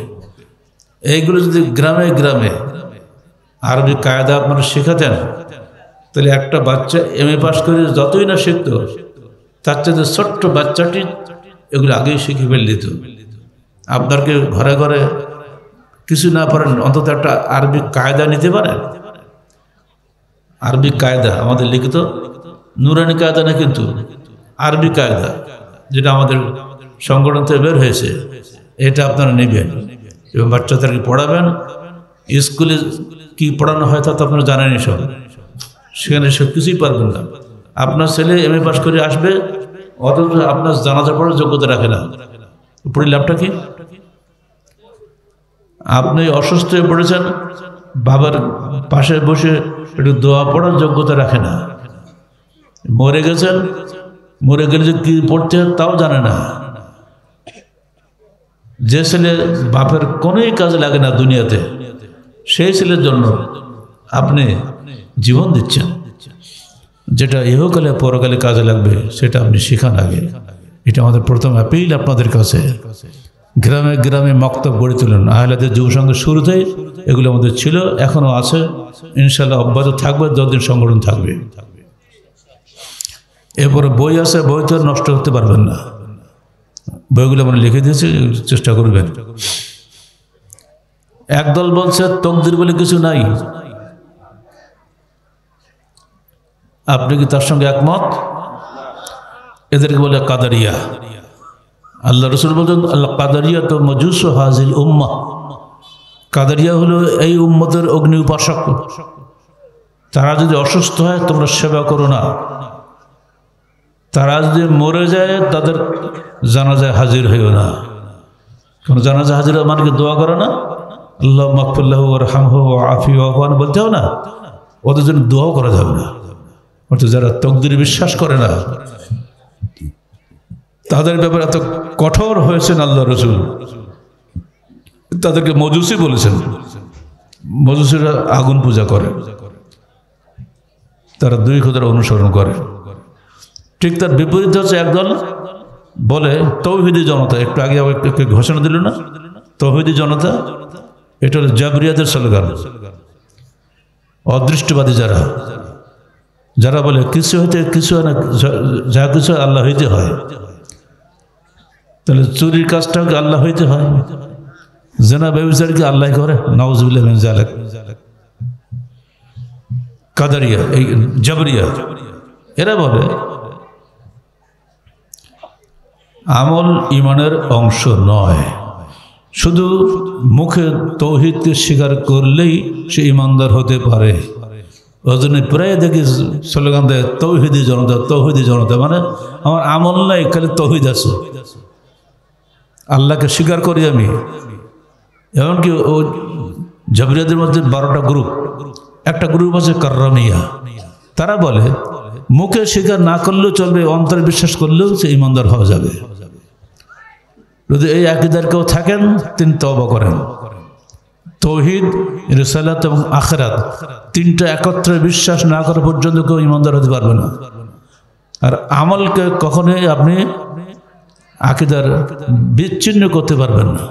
এইগুলো যদি গ্রামে গ্রামে আরবি কায়দা আপনারা শেখাতেন, তাহলে একটা বাচ্চা MA পাস করে যতই না শিখত, তার চেয়ে ছোট্ট বাচ্চাটি এগুলো আগেই শিখে ফেল দিত। আপনাকে ঘরে ঘরে কিছু না পারেন, অন্তত একটা আরবি কায়দা নিতে পারেন। আরবি কায়দা আমাদের লিখিত নুরানি কায়দা না, কিন্তু আরবি কায়দা যেটা আমাদের সংগঠন থেকে বের হয়েছে, এটা আপনারা নেবেন এবং বাচ্চাদেরকে পড়াবেন। স্কুলে কি পড়ানো হয় তা তো আপনারা জানেনই সব, সেখানে সব কিছুই পারবেন না। আপনার ছেলে MA পাস করে আসবে, অথচ আপনার জানাজা পড়ার যোগ্যতা রাখে না, পড়ে লাভটা কি? আপনি অসুস্থ হয়ে পড়েছেন, বাবার পাশে বসে একটু দোয়া পড়ার যোগ্যতা রাখে না। মরে গেছেন, মরে গেলে যে কি পড়তে হয় তাও জানে না। যে ছেলে বাপের কোনোই কাজে লাগে না দুনিয়াতে, সেই ছেলের জন্য আপনি জীবন দিচ্ছেন, যেটা ইহকালে পরকালে কাজে লাগবে সেটা আপনি শিখান আগে। এটা আমাদের প্রথম অ্যাপিল আপনাদের কাছে। গ্রামে গ্রামে মক্তব গড়ে তুলুন। আহলাদের যুব সংঘের শুরুতেই এগুলো আমাদের ছিল, এখনও আছে, ইনশাল্লাহ অব্যাহত থাকবে যতদিন সংগঠন থাকবে। এরপরে বই আছে, বই তো নষ্ট করতে পারবেন না, বইগুলো আমরা লিখে দিয়েছি, চেষ্টা করবেন। একদল বলছে তকদির বলে কিছু নাই, আপনি কি তার সঙ্গে একমত? এদেরকে বলে কাদারিয়া। আল্লাহ রসুল বলছেন আল্লাহ কাদারিয়া তো মজুস হাজিল উম্মাহ, কাদারিয়া হলো এই উম্মতের অগ্নি উপাসক। তারা যদি অসুস্থ হয় তোমরা সেবা করো না, তারা যদি মরে যায় তাদের জানাজায় হাজির হইও না। কারণ জানাজা হাজির মানে কি দোয়া করো না, আল্লাহ মাগফিরলাহু ওয়ারহামহু ওয়াআফি ওয়াফান বলতে হবে না, ওদের জন্য দোয়াও করা যাবে না। অর্থাৎ যারা তকদিরে বিশ্বাস করে না তাদের ব্যাপারে এত কঠোর হয়েছেন আল্লাহ রসুল, তাদেরকে মজুসি বলেছেন। মজুসিরা আগুন পূজা করে, তারা দুই খোদার অনুসরণ করে। ঠিক তার বিপরীত হচ্ছে একদল বলে তৌহিদি জনতা, একটু আগে ঘোষণা দিল না তৌহিদি জনতা, এটা হলো জাবরিয়াদের স্লোগান। অদৃষ্টবাদী যারা যারা বলে কিছু হইতে কিছু হয় না, যা কিছু আল্লাহ হইতে হয়। তাহলে চুরির কাজটাও কি আল্লাহ হইতে হয়? জেনা ব্যবচার কি আল্লাহ করে? নাউজুবিল্লাহ মিন যালিক। কাদারিয়া, এই জাবরিয়া, এরা বলে আমল ইমানের অংশ নয়, শুধু মুখে তৌহিদকে স্বীকার করলেই সে ইমানদার হতে পারে। ওই জন্য প্রায় দেখি স্লোগান দেয় তৌহিদি জনতা, তৌহিদি জনতা, মানে আমার আমল নাই, খালি তৌহিদ আছে, আল্লাহকে স্বীকার করি আমি। এমনকি ও জাবরিয়াদের মধ্যে 12টা গ্রুপ, একটা গ্রুপ আছে কাররামিয়া, তারা বলে মুখে স্বীকার না করলেও চলবে, অন্তরে বিশ্বাস করলেও সে ইমানদার হওয়া যাবে। যদি এই আকীদার কেউ থাকেন তিনি তওবা করেন। তৌহিদ, রিসালাত এবং আখিরাত তিনটা একত্রে বিশ্বাস না করা পর্যন্ত কেউ ইমানদার হতে পারবে না। আর আমলকে কখনোই আপনি আকীদার বিচ্ছিন্ন করতে পারবেন না।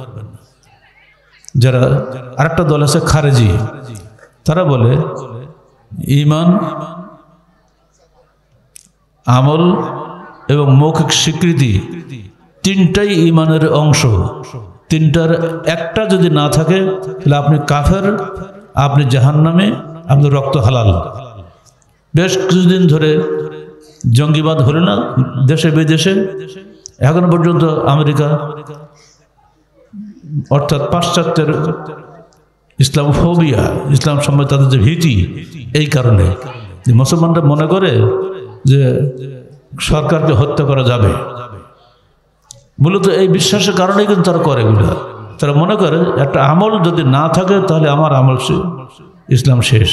যারা আরেকটা দল আছে খারেজি, তারা বলে ঈমান, আমল এবং মৌখিক স্বীকৃতি তিনটাই ঈমানের অংশ। তিনটার একটা যদি না থাকে তাহলে আপনি কাফের, আপনি জাহান্নামে, আপনার রক্ত হালাল। বেশ কিছুদিন ধরে জঙ্গিবাদ হলো না দেশে বিদেশে, এখন পর্যন্ত আমেরিকা অর্থাৎ পাশ্চাত্যের ইসলামোফোবিয়া, ইসলাম সম্বন্ধে তাদের যে ভীতি, এই কারণে যে মুসলমানরা মনে করে যে সরকারকে হত্যা করা যাবে। মূলত এই বিশ্বাসের কারণেই কিন্তু তারা করে এগুলো। তারা মনে করে একটা আমল যদি না থাকে তাহলে আমার আমল ইসলাম শেষ।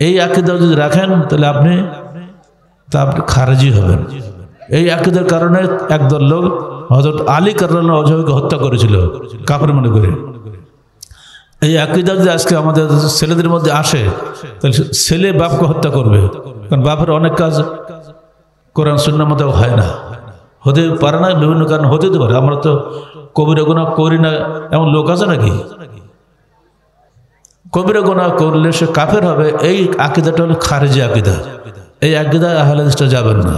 এই আকীদা যদি রাখেন তাহলে আপনি খারেজি হবেন। এই আকীদার কারণে একদল লোক হযরত আলী কাররাল্লাহু আনহুকে হত্যা করেছিল কাফের মনে করে। এই আকীদা যদি আজকে আমাদের ছেলেদের মধ্যে আসে তাহলে ছেলে বাপকে হত্যা করবে, কারণ বাপের অনেক কাজ কোরআন সুন্নাহ মতো হয় না, হতে পারে না, বিভিন্ন কারণ হতে পারে। আমরা তো কবিরা গুনাহ করি না এমন লোক আছে নাকি? কবিরা গুনাহ করলে সে কাফের হবে, এই আকীদাটা হলো খারেজি আকীদা। এই আকীদা আহলে হাদিসটা যাবেন না।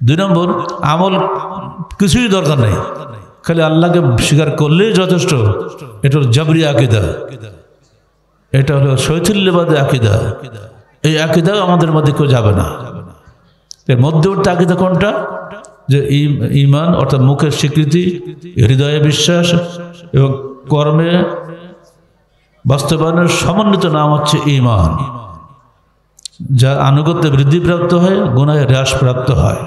2 নম্বর, আমল কিছুই দরকার নেই, খালি আল্লাহকে স্বীকার করলেই যথেষ্ট। এটা হলো জাবরি আকীদা, এটা হলো শৈথিল্যবাদী আকীদা। এই আকীদা আমাদের মধ্যে কেউ যাবে না। এর মধ্যবর্তী আকীদা কোনটা? যে ঈমান অর্থাৎ মুখের স্বীকৃতি, হৃদয়ে বিশ্বাস এবং কর্মে বাস্তবায়নের সমন্বিত নাম হচ্ছে ঈমান, যা আনুগত্যে বৃদ্ধিপ্রাপ্ত হয়, গুনাহে হ্রাসপ্রাপ্ত হয়।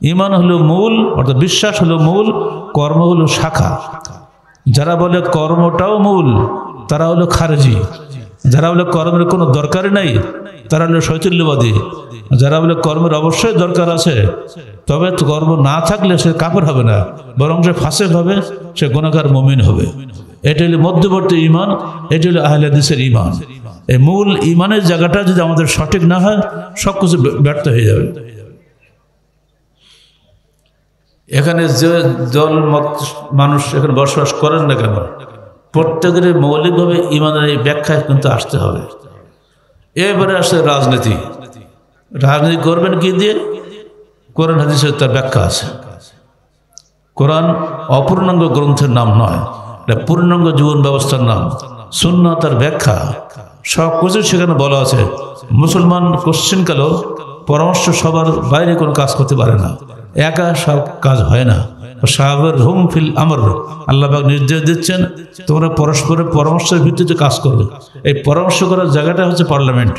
ঈমান হলো মূল, অর্থাৎ বিশ্বাস হলো মূল, কর্ম হলো শাখা। যারা বলে কর্মটাও মূল তারা হলো খারেজি। যারা বলে কর্মের কোনো দরকারই নাই তারা হলো শৈথিল্যবাদী। যারা বলে কর্মের অবশ্যই দরকার আছে, তবে কর্ম না থাকলে সে কাফের হবে না, বরং সে ফাসিক হবে, সে গুনাহগার মুমিন হবে। এটা হলো মধ্যবর্তী ঈমান, এটা হলো আহলে হাদিসের ঈমান। এই মূল ঈমানের জায়গাটা যদি আমাদের সঠিক না হয় সব কিছু ব্যর্থ হয়ে যাবে। এখানে যে দল মত মানুষ এখানে বসবাস করেন না কেন, প্রত্যেকের মৌলিকভাবে ঈমানের এই ব্যাখ্যায় কিন্তু আসতে হবে। এবারে আসে রাজনীতি। রাজনীতি করবেন কি দিয়ে? কোরআন হাদিসের তার ব্যাখ্যা আছে। কোরআন অপূর্ণাঙ্গ গ্রন্থের নাম নয়, এটা পূর্ণাঙ্গ জীবন ব্যবস্থার নাম। সুন্নাহ তার ব্যাখ্যা, সব কিছু সেখানে বলা আছে। মুসলমান কোশ্চিনকালেও পরামর্শ সবার বাইরে কোনো কাজ করতে পারে না, একা সব কাজ হয় না। শাওয়ারহুম ফিল আমর, আল্লাহ পাক নির্দেশ দিচ্ছেন তোমরা পরস্পরের পরামর্শের ভিত্তিতে কাজ করবে। এই পরামর্শ করার জায়গাটা হচ্ছে পার্লামেন্ট।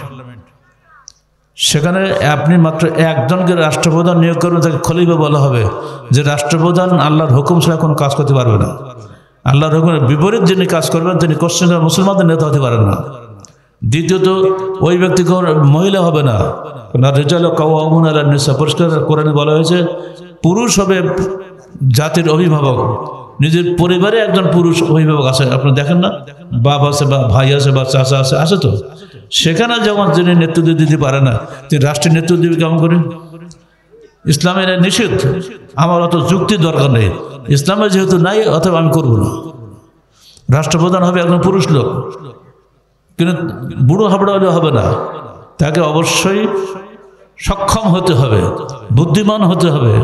সেখানে আপনি মাত্র একজনকে রাষ্ট্রপ্রধান নিয়োগ করবেন, তাকে খলিফা বলা হবে, যে রাষ্ট্রপ্রধান আল্লাহর হুকুম ছাড়া কোনো কাজ করতে পারবে না। আল্লাহর হুকুমের বিপরীত যিনি কাজ করবেন তিনি কোশ্চেন মুসলমানদের নেতা হতে পারেন না। দ্বিতীয়ত ওই ব্যক্তি মহিলা হবে না, রিজাল কাওয়ামুন আলা নিসা, পরিষ্কার কোরআনে বলা হয়েছে পুরুষ হবে জাতির অভিভাবক। নিজের পরিবারে একজন পুরুষ অভিভাবক আছে, আপনি দেখেন না, বাপ আছে বা ভাই আছে বা চাচা আছে, আছে তো। সেখানে যেমন যিনি নেতৃত্ব দিতে পারে না, তিনি রাষ্ট্রের নেতৃত্ব দিবে কেমন করে? ইসলামের নিষেধ, আমার অত যুক্তি দরকার নেই, ইসলামের যেহেতু নাই অতএব আমি করব না। রাষ্ট্রপ্রধান হবে একজন পুরুষ লোক, কিন্তু বুড়ো হাবড়া হলে হবে না, তাকে অবশ্যই সক্ষম হতে হবে, বুদ্ধিমান হতে হবে,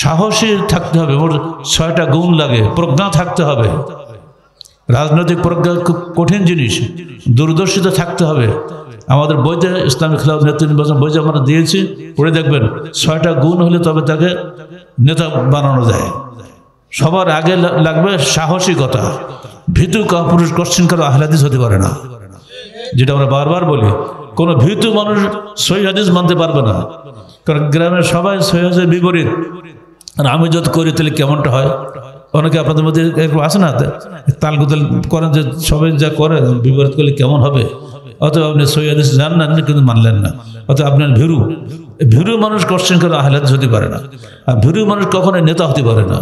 সাহসী থাকতে হবে। ওর 6টা গুণ লাগে, প্রজ্ঞা থাকতে হবে, রাজনৈতিক প্রজ্ঞা খুব কঠিন জিনিস, দূরদর্শিতা থাকতে হবে। আমাদের বইতে ইসলামিক খেলাফত নেতৃত্ব নির্বাচন বইতে আমরা দিয়েছি, পড়ে দেখবেন 6টা গুণ হলে তবে তাকে নেতা বানানো যায়। সবার আগে লাগবে সাহসিকতা। ভীতু কাপুরুষ কোশ্চেন করা আহলে হাদিস হতে পারে না, যেটা আমরা বারবার বলি। কোনো ভীতু মানুষ সহিহ হাদিস মানতে পারবে না, কারণ গ্রামের সবাই সহিহ হাদিসের বিপরীত। আর আমি যদি করি তাহলে কেমনটা হয়? অনেকে আপনাদের মধ্যে এরকম আছে না, তালগুতাল করেন যে সবাই যা করে বিপরীত করলে কেমন হবে, অথবা আপনি সহিহ হাদিস জানেন না কিন্তু মানলেন না, অথবা আপনার ভীরু। ভীরু মানুষ কোশ্চেন করে আহলে হাদিস হতে পারে না, আর ভীরু মানুষ কখনোই নেতা হতে পারে না।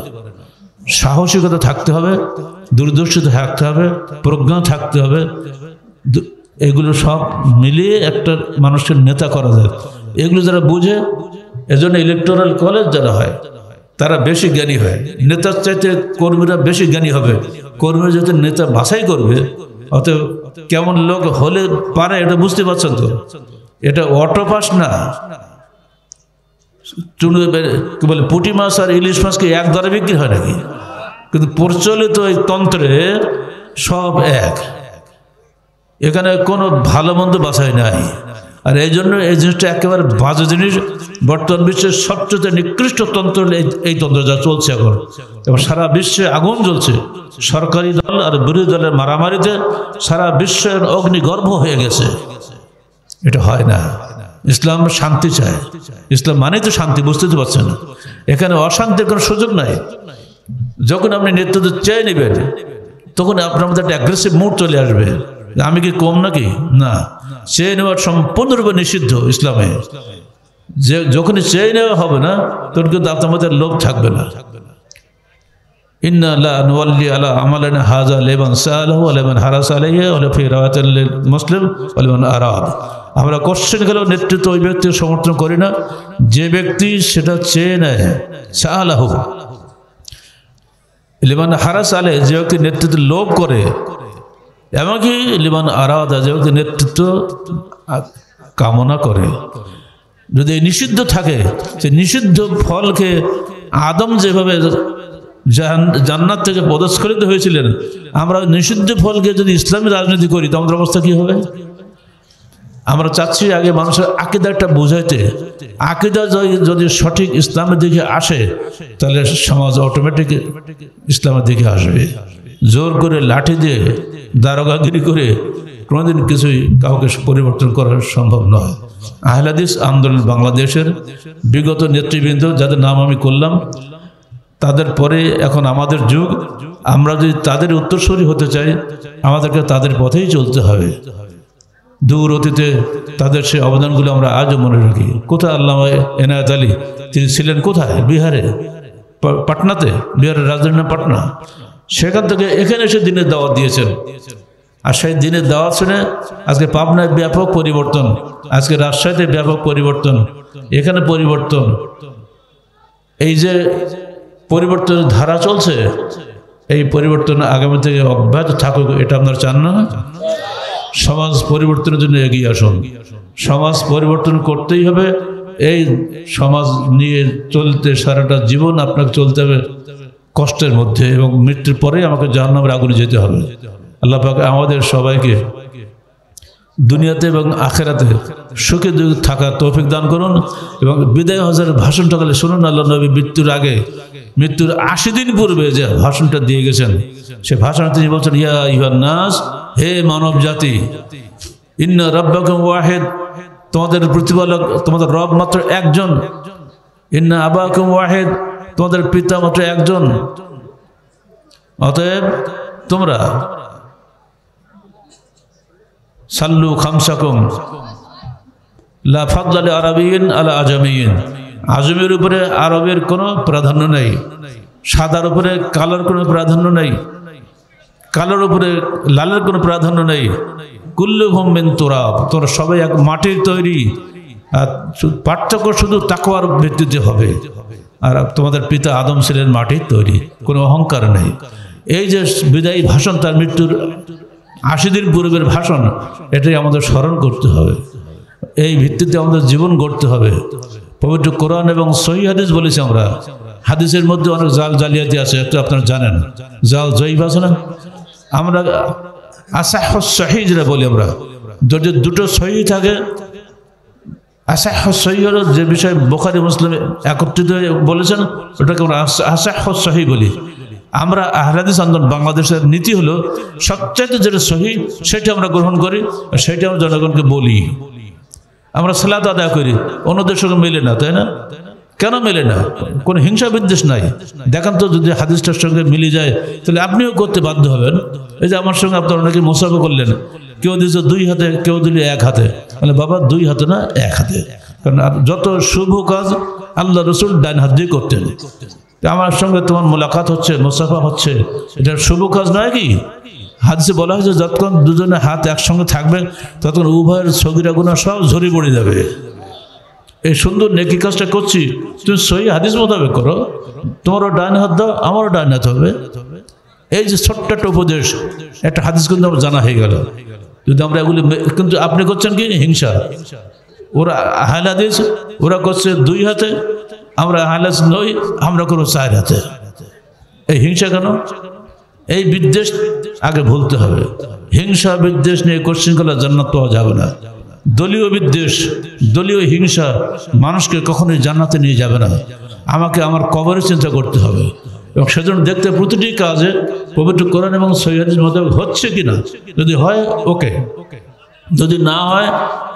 সাহসিকতা থাকতে হবে, দূরদর্শিতা থাকতে হবে, প্রজ্ঞা থাকতে হবে, এগুলো সব মিলিয়ে একটা মানুষের নেতা করা যায়। এগুলো যারা বুঝে, এজন্য ইলেকটোরাল কলেজ যারা হয় তারা বেশি জ্ঞানী হয়। নেতার চাইতে কর্মীরা বেশি জ্ঞানী হবে। কর্মীরা যাতে নেতা বাছাই করবে, অতএব কেমন লোক হলে পারে এটা বুঝতে পারছেন তো। এটা অটো পাস না, কি বলে পুঁটি মাছ আর ইলিশ মাছকে এক দরে বিক্রি হয় নাকি? কিন্তু প্রচলিত এই তন্ত্রে সব এক, এখানে কোনো ভালো মন্দ বাছাই নাই। আর এই জন্য এই জিনিসটা একেবারে বাজে জিনিস। বর্তমান বিশ্বের সবচেয়ে নিকৃষ্ট তন্ত্র এই তন্ত্র যা চলছে এখন, এবং সারা বিশ্বে আগুন জ্বলছে। সরকারি দল আর বিরোধী দলের মারামারিতে সারা বিশ্বের অগ্নিগর্ভ হয়ে গেছে। এটা হয় না। ইসলাম শান্তি চায়, ইসলাম মানেই তো শান্তি, বুঝতে তো পারছেন না। এখানে অশান্তির কোনো সুযোগ নাই। যখন আপনি নেতৃত্ব চেয়ে নেবেন তখন আপনার মধ্যে একটা অ্যাগ্রেসিভ মুড চলে আসবে, আমি কি কম নাকি? না, চেয়ে নেওয়া সম্পূর্ণরূপে নিষিদ্ধ ইসলামে। যে যখনই চেয়ে নেওয়া হবে না তখন কিন্তু আপনার মধ্যে লোভ থাকবে না। ইন্না লা নুওয়াল্লি আলা আমালিনা হাযা লিমান সাআলাহু ওয়া লিমান হারাসা আলাইহি ওয়া ফি রাওয়াতিল মুসলিম ওয়া লিমান আরাদ। আমরা কোশ্চেন গেলেও নেতৃত্ব ওই ব্যক্তির সমর্থন করি না যে ব্যক্তি সেটা চেয়ে নেয়। সাআলাহু লিমান হারাসা আলাইহি, যে ব্যক্তি নেতৃত্ব লোভ করে, এমনকি লিমান আরাদা, যে ব্যক্তি নেতৃত্ব কামনা করে। যদি নিষিদ্ধ থাকে, সে নিষিদ্ধ ফলকে আদম যেভাবে জান্নাত থেকে পদস্খলিত হয়েছিলেন, আমরা নিষিদ্ধ ফলকে যদি ইসলামী রাজনীতি করি তো আমাদের অবস্থা কি হবে? আমরা চাচ্ছি আগে মানুষের আকীদাটা বুঝাইতে। আকীদা যদি সঠিক ইসলামের দিকে আসে তাহলে সমাজ অটোমেটিক ইসলামের দিকে আসবে। জোর করে লাঠি দিয়ে দারোগাগিরি করে কোনোদিন কিছুই কাউকে পরিবর্তন করা সম্ভব নয়। আহলে হাদিস আন্দোলন বাংলাদেশের বিগত নেতৃবৃন্দ যাদের নাম আমি করলাম, তাদের পরে এখন আমাদের যুগ। আমরা যদি তাদের উত্তরসূরি হতে চাই আমাদেরকে তাদের পথেই চলতে হবে। দূর অতীতে তাদের সেই অবদানগুলো আমরা আজও মনে রাখি। কোথায় আল্লামা এনায়েত আলী, তিনি ছিলেন কোথায়? বিহারে, পাটনাতে, বিহারের রাজধানী নাম পাটনা। সেখান থেকে এখানে এসে দিনের দাওয়াত দিয়েছেন। আর সেই দিনের দাওয়াত শুনে আজকে পাবনায় ব্যাপক পরিবর্তন, আজকে রাজশাহীতে ব্যাপক পরিবর্তন, এখানে পরিবর্তন। এই যে পরিবর্তনের ধারা চলছে, এই পরিবর্তন আগামী থেকে অব্যাহত থাকুক, এটা আপনারা চান না? সমাজ পরিবর্তনের জন্য এগিয়ে আসুন। সমাজ পরিবর্তন করতেই হবে। এই সমাজ নিয়ে চলতে সারাটা জীবন আপনাকে চলতে হবে কষ্টের মধ্যে, এবং মৃত্যুর পরে আমাকে জাহান্নামের আগুনে যেতে হবে। আল্লাহ পাক আমাদের সবাইকে দুনিয়াতে এবং আখেরাতে সুখে থাকার তৌফিক দান করুন। এবং বিদায় হজের ভাষণটা কালে শুনুন, আল্লাহ নবী মৃত্যুর আগে, মৃত্যুর 80 দিন পূর্বে যে ভাষণটা দিয়ে গেছেন, সে ভাষণে তিনি বলছেন, ইয়া আইয়ুহান নাস, হে মানব জাতি, ইন্না রাব্বাকুম ওয়াহিদ, তোমাদের প্রতিপালক, তোমাদের রব মাত্র একজন। ইন্না আবাকুম ওয়াহিদ, তোমাদের পিতা মাত্র একজন। অতএব তোমরা সাল্লু খামসাকুম লা ফাদলা লি আরাবিয়্যিন আলা আজামিয়্যিন, আজমের উপরে আরবের কোনো প্রাধান্য নেই, সাদার উপরে কালোর কোনো প্রাধান্য নেই, কালোর উপরে লালের কোনো প্রাধান্য নেই। কুল্লুহুম মিন তুরাব, তোমরা সবাই এক মাটির তৈরি। আর পার্থক্য শুধু তাকওয়ার ভিত্তিতে হবে। আর তোমাদের পিতা আদম ছিলেন মাটির তৈরি, কোনো অহংকার নেই। এই যে বিদায়ী ভাষণ, তার মৃত্যুর 80 দিন পূর্বের ভাষণ, এটাই আমাদের স্মরণ করতে হবে। এই ভিত্তিতে আমাদের জীবন গড়তে হবে। পবিত্র কোরআন এবং সহিহ হাদিস বলেছি আমরা। হাদিসের মধ্যে অনেক জাল জালিয়াতি আছে, একটু আপনারা জানেন। জাল জয়ীফ আছে না, আমরা আসাহুস সহিহ যেটা বলি আমরা, যদি দুটো সহিহ থাকে, আসাহুস সহিহ হলো যে বিষয় বুখারী মুসলিম একত্রিত বলেছেন, ওটাকে আমরা আসাহুস সহিহ বলি। আমরা আহলে হাদিস আন্দোলন বাংলাদেশের নীতি হলো সবচাইতে যেটা সহিহ সেটা আমরা গ্রহণ করি, আর সেটা আমরা জনগণকে বলি। আমরা সালাত আদায় করি, অন্যদের সঙ্গে মেলে না, তাই না? কেন মেলে না? কোনো হিংসা বিদ্বেষ নাই। দেখেন তো, যদি হাদিসটার সঙ্গে মিলে যায় তাহলে আপনিও করতে বাধ্য হবেন। এই যে আমার সঙ্গে আপনারা অনেকে মুসাফা করলেন, কেউ দিয়েছে 2 হাতে, কেউ দিল 1 হাতে, মানে বাবা 2 হাতে না 1 হাতে। কারণ যত শুভ কাজ আল্লাহ রসুল ডান হাত দিয়ে করতেন। আমার সঙ্গে তোমার মোলাকাত হচ্ছে, মুসাফা হচ্ছে, এটা শুভ কাজ নয় কি? হাদিসে বলা হয়েছে যতক্ষণ দুজনের হাত একসঙ্গে থাকবে ততক্ষণ উভয়ের সগীরা গুনাহ সব ঝরে পড়ে যাবে। এই সুন্দর নেকি কাজটা করছি, তুমি সহিহ হাদিস মোতাবেক করো, তোমারও ডান হাত দাও, আমারও ডান হাত হবে। এই যে ছোট্ট একটা উপদেশ, একটা হাদিস কিন্তু আমার জানা হয়ে গেল। যদি আমরা এগুলি, কিন্তু আপনি করছেন কি হিংসা। ওরা আহলে হাদিস, ওরা করছে 2 হাতে, আমরা আহলে হাদিস নই, আমরা করবো 4 হাতে। এই হিংসা কেন? এই বিদ্বেষ আগে ভুলতে হবে। হিংসা বিদ্বেষ নিয়ে কোশ্চিন করলে জান্নাত পাওয়া যাবে না। দলীয় বিদ্বেষ, দলীয় হিংসা মানুষকে কখনোই জান্নাতে নিয়ে যাবে না। আমাকে আমার কবরের চিন্তা করতে হবে। এবং সেজন্য দেখতে প্রতিটি কাজে পবিত্র কোরআন এবং সহিহ হাদিস মোতাবেক হচ্ছে কিনা। যদি হয় ওকে, যদি না হয়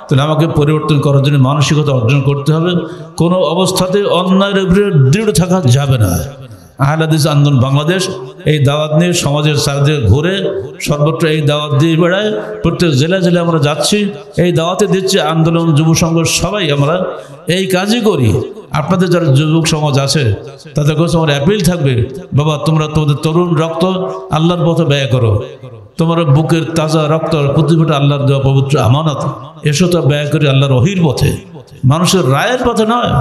তাহলে আমাকে পরিবর্তন করার জন্য মানসিকতা অর্জন করতে হবে। কোনো অবস্থাতে অন্যায়ের উপরে দৃঢ় থাকা যাবে না। আহলে হাদিস আন্দোলন বাংলাদেশ এই দাওয়াত নিয়ে সমাজের চারদিকে ঘুরে সর্বত্র এই দাওয়াত দিয়ে বেড়ায়। প্রত্যেক জেলায় জেলায় আমরা যাচ্ছি, এই দাওয়াতে দিচ্ছি। আন্দোলন যুব সংঘ সবাই আমরা এই কাজই করি। আপনাদের যারা যুবক সমাজ আছে তাদের কাছে আমার অ্যাপিল থাকবে, বাবা তোমরা তোমাদের তরুণ রক্ত আল্লাহর পথে ব্যয় করো। তোমার বুকের তাজা রক্ত প্রতিটা আল্লাহর দেওয়া পবিত্র আমানত, এসো তা ব্যয় করে আল্লাহর ওহীর পথে, মানুষের রায়ের পথে নয়।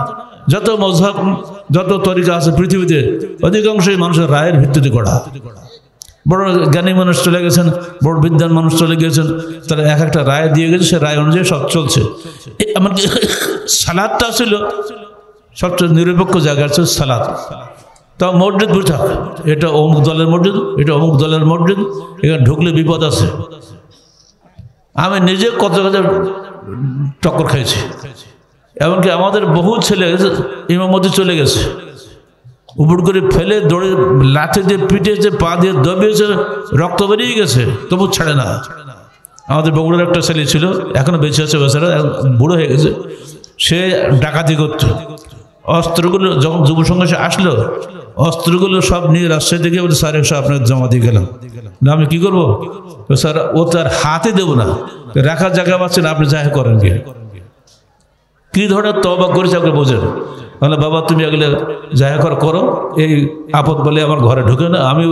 যত মজহব, যত তরিকা আছে পৃথিবীতে অধিকাংশই মানুষের রায়ের ভিত্তিতে গড়া। বড় জ্ঞানী মানুষ চলে গেছেন, বড় বিদ্যান মানুষ চলে গেছেন, তারা এক একটা রায় দিয়ে গেছে, সে রায় অনুযায়ী সব চলছে। এমনকি সালাদটা ছিল সবচেয়ে নিরপেক্ষ জায়গা, আছে সালাদ। তাও মসজিদ বুঝাক, এটা অমুক দলের মসজিদ, এটা অমুক দলের মসজিদ, এখানে ঢুকলে বিপদ আছে। আমি নিজে কত টক্কর খাইছি। এমনকি আমাদের বহু ছেলে ইমামতি চলে গেছে, উপর করে ফেলে দৌড়ে লাঠি দিয়ে পিটিয়েছে, পা দিয়ে দবিয়েছে, রক্ত বেরিয়ে গেছে, তবু ছাড়ে না। আমাদের বগুড়ার একটা ছেলে ছিল, এখনো বেঁচে আছে, বেচারা বুড়ো হয়ে গেছে। সে ডাকাতি করতো, অস্ত্রগুলো যখন যুব সংঘ আসলো, অস্ত্রগুলো সব নিয়ে রাজশাহী থেকে বলে, স্যার এসব আপনাকে জমা দিয়ে গেলাম। না আমি কি করবো স্যার, ও তার হাতে দেবো না, রাখার জায়গা পাচ্ছেন, আপনি যাই করেন গিয়ে। কি ধরনের তওবা করেছে আপনি বোঝেন। তাহলে বাবা তুমি এগুলো যাই করো, এই আপদ বলে আমার ঘরে ঢুকে না, আমিও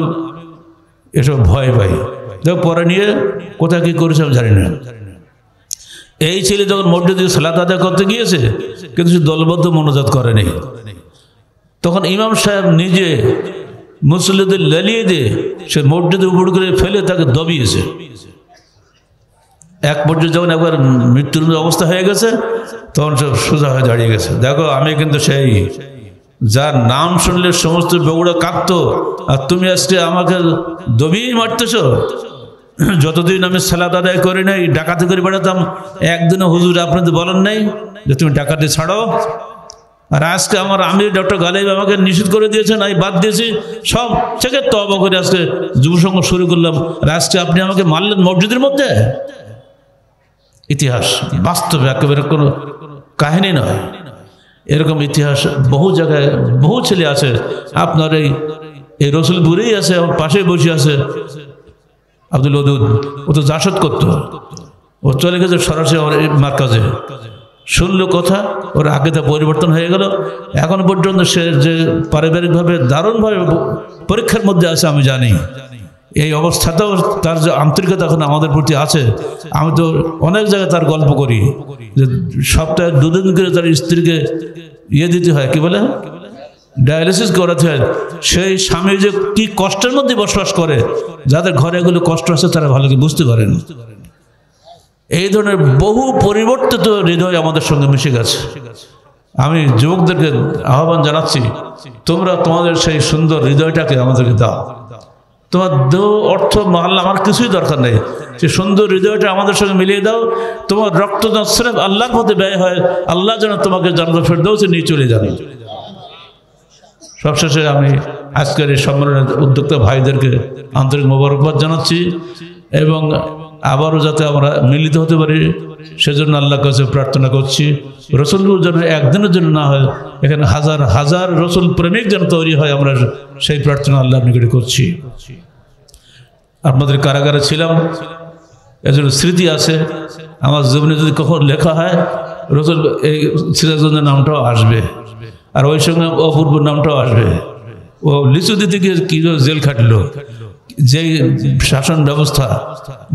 এসব ভয় পাই। দেখো পরে নিয়ে কোথায় কি করেছে আমি জানি না। এই ছেলে যখন মসজিদে সালাত আদায় করতে গিয়েছে, কিন্তু সে দলবদ্ধ মনোজাত করেনি, তখন ইমাম সাহেব নিজে মুসল্লিদের লেলিয়ে দিয়ে সে মসজিদে উপর করে ফেলে তাকে দবিয়েছে। এক পর্যায়ে যখন একবার মৃত্যুর অবস্থা হয়ে গেছে, তখন সব সোজা হয়ে দাঁড়িয়ে গেছে। দেখো আমি কিন্তু সেই যার নাম শুনলে সমস্ত বগুড়া কাঁপতো, আর তুমি আজকে আমাকে দবিয়েই মারতেছ। যতদিন আমি সালাত আদায় করি নাই, ডাকাতি করে বেড়াতাম, একদিনও হুজুর আপনাদের বলেন নাই যে তুমি ডাকাতি ছাড়ো। আর আজকে আমার আমির ডক্টর গালিব আমাকে নিষেধ করে দিয়েছেন, আমি বাদ দিয়েছি, সব থেকে তওবা করে আজকে যুবসংঘ শুরু করলাম। আর আজকে আপনি আমাকে মারলেন মসজিদের মধ্যে। ইতিহাস বাস্তবে একেবারে কোনো কাহিনী নয়, এরকম ইতিহাস বহু জায়গায় বহু ছেলে আছে। আপনার এই রসুলপুরেই আছে, আমার পাশে বসে আছে আব্দুল ওদুদ, ও তো জাসদ করতো, ও চলে গেছে সরাসরি আমার এই মার্কাজে, শুনলো কথা, ওর আকিদা পরিবর্তন হয়ে গেল। এখন পর্যন্ত সে যে পারিবারিকভাবে দারুণভাবে পরীক্ষার মধ্যে আছে আমি জানি। এই অবস্থাতেও তার যে আন্তরিকতা এখন আমাদের প্রতি আছে, আমি তো অনেক জায়গায় তার গল্প করি যে সপ্তাহে 2 দিন করে তার স্ত্রীকে দিতে হয়, কি বলে ডায়ালিসিস করাতে হয়। সেই স্বামী যে কি কষ্টের মধ্যে বসবাস করে, যাদের ঘরে এগুলো কষ্ট আছে তারা ভালো করে বুঝতে পারেন। এই ধরনের বহু পরিবর্তিত হৃদয় আমাদের সঙ্গে মিশে গেছে। আমি যুবকদেরকে আহ্বান জানাচ্ছি, তোমরা তোমাদের সেই সুন্দর হৃদয়টাকে আমাদেরকে দাও। তোমার দেহ অর্থ মাল আমার কিছুই দরকার নেই, সে সুন্দর হৃদয়টা আমাদের সঙ্গে মিলিয়ে দাও। তোমার রক্ত স্রেফ আল্লাহর পথে ব্যয় হয়, আল্লাহ যেন তোমাকে জান্নাতুল ফেরদাউসে নিয়ে চলে যাবে। সবশেষে আমি আজকের এই সম্মেলনের উদ্যোক্তা ভাইদেরকে আন্তরিক মোবারকবাদ জানাচ্ছি এবং আবারও যাতে আমরা মিলিত হতে পারি সেজন্য আল্লাহর কাছে প্রার্থনা করছি। রসুলগুলো যেন একদিনের জন্য না হয়, এখানে হাজার হাজার রসুল প্রেমিক যেন তৈরি হয়, আমরা সেই প্রার্থনা আল্লাহর নিকটে করছি। আপনাদের কারাগারে ছিলাম, এজন্য স্মৃতি আছে। আমার জীবনে যদি কখন লেখা হয় রসুল এই সিরাজগঞ্জের নামটাও আসবে, আর ওই সঙ্গে অপূর্ব নামটাও আসবে। ও লিচু দিতে গিয়ে কি জেল খাটলো, যে শাসন ব্যবস্থা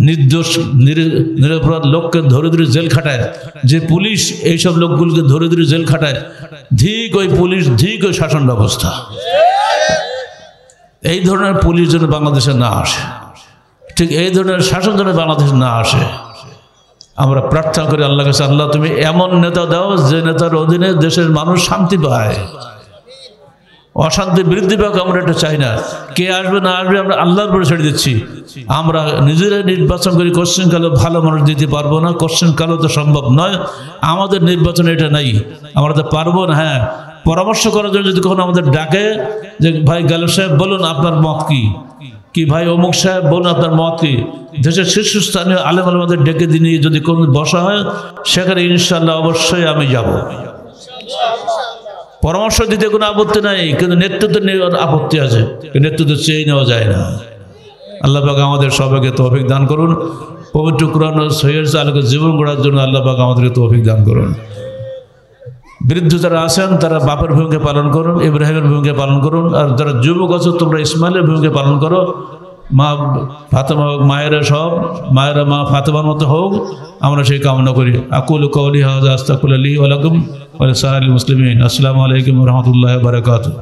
নির্দোষ নিরপরাধ লোককে ধরে ধরে জেল খাটায়, যে পুলিশ এইসব লোকগুলোকে ধরে ধরে জেল খাটায়, ঠিক ওই পুলিশ, ঠিক ওই শাসন ব্যবস্থা। এই ধরনের পুলিশ যেন বাংলাদেশে না আসে, ঠিক এই ধরনের শাসন যেন বাংলাদেশে না আসে। আমরা প্রার্থনা করি আল্লাহর কাছে, আল্লাহ তুমি এমন নেতা দাও যে নেতার অধীনে দেশের মানুষ শান্তি পায়, অশান্তি বৃদ্ধি পাক আমরা এটা চাই না। কে আসবে না আসবে আমরা আল্লাহর উপরে ছেড়ে দিচ্ছি। আমরা নিজেরাই নির্বাচন করি, কোশ্চেন কালো ভালো মানুষ দিতে পারবো না, কোশ্চেন কালো তো সম্ভব নয়, আমাদের নির্বাচন এটা নাই, আমরা তো পারবো না। হ্যাঁ, পরামর্শ করার জন্য যদি কখনো আমাদের ডাকে যে ভাই গালেব সাহেব বলুন আপনার মত কি, কি ভাই অমুক সাহেব বলুন আপনার মত কি, দেশের শীর্ষস্থানীয় আলেম আলেমাদের ডেকে দিয়ে যদি কোনো বসা হয় সেখানে ইনশাআল্লাহ অবশ্যই আমি যাব। পরামর্শ দিতে কোনো আপত্তি নাই, কিন্তু নেতৃত্ব নিয়ে আপত্তি আছে, নেতৃত্ব চেয়ে নেওয়া যায় না। আল্লাহ পাক আমাদের সবাইকে তৌফিক দান করুন। পবিত্র কুরআন ও সহিহ আলোকে জীবন গড়ার জন্য আল্লাহ পাক আমাদেরকে তৌফিক দান করুন। বৃদ্ধ যারা আছেন তারা বাপের ভূমিকা পালন করুন, ইব্রাহিমের ভূমিকা পালন করুন, আর যারা যুবক আছো তোমরা ইসমাইলের ভূমিকা পালন করো। মা ফাতেমা হোক, মায়েরা সব মায়েরা মা ফাতেমার মতো হোক, আমরা সেই কামনা করি। আকুলু কওলি হাযা আস্তাগফিরুল্লাহ লি ওয়া লাকুম ওয়া লিসাইরিল মুসলিমিন। আসসালামু আলাইকুম ওয়া রাহমাতুল্লাহি ওয়া বারাকাতুহু।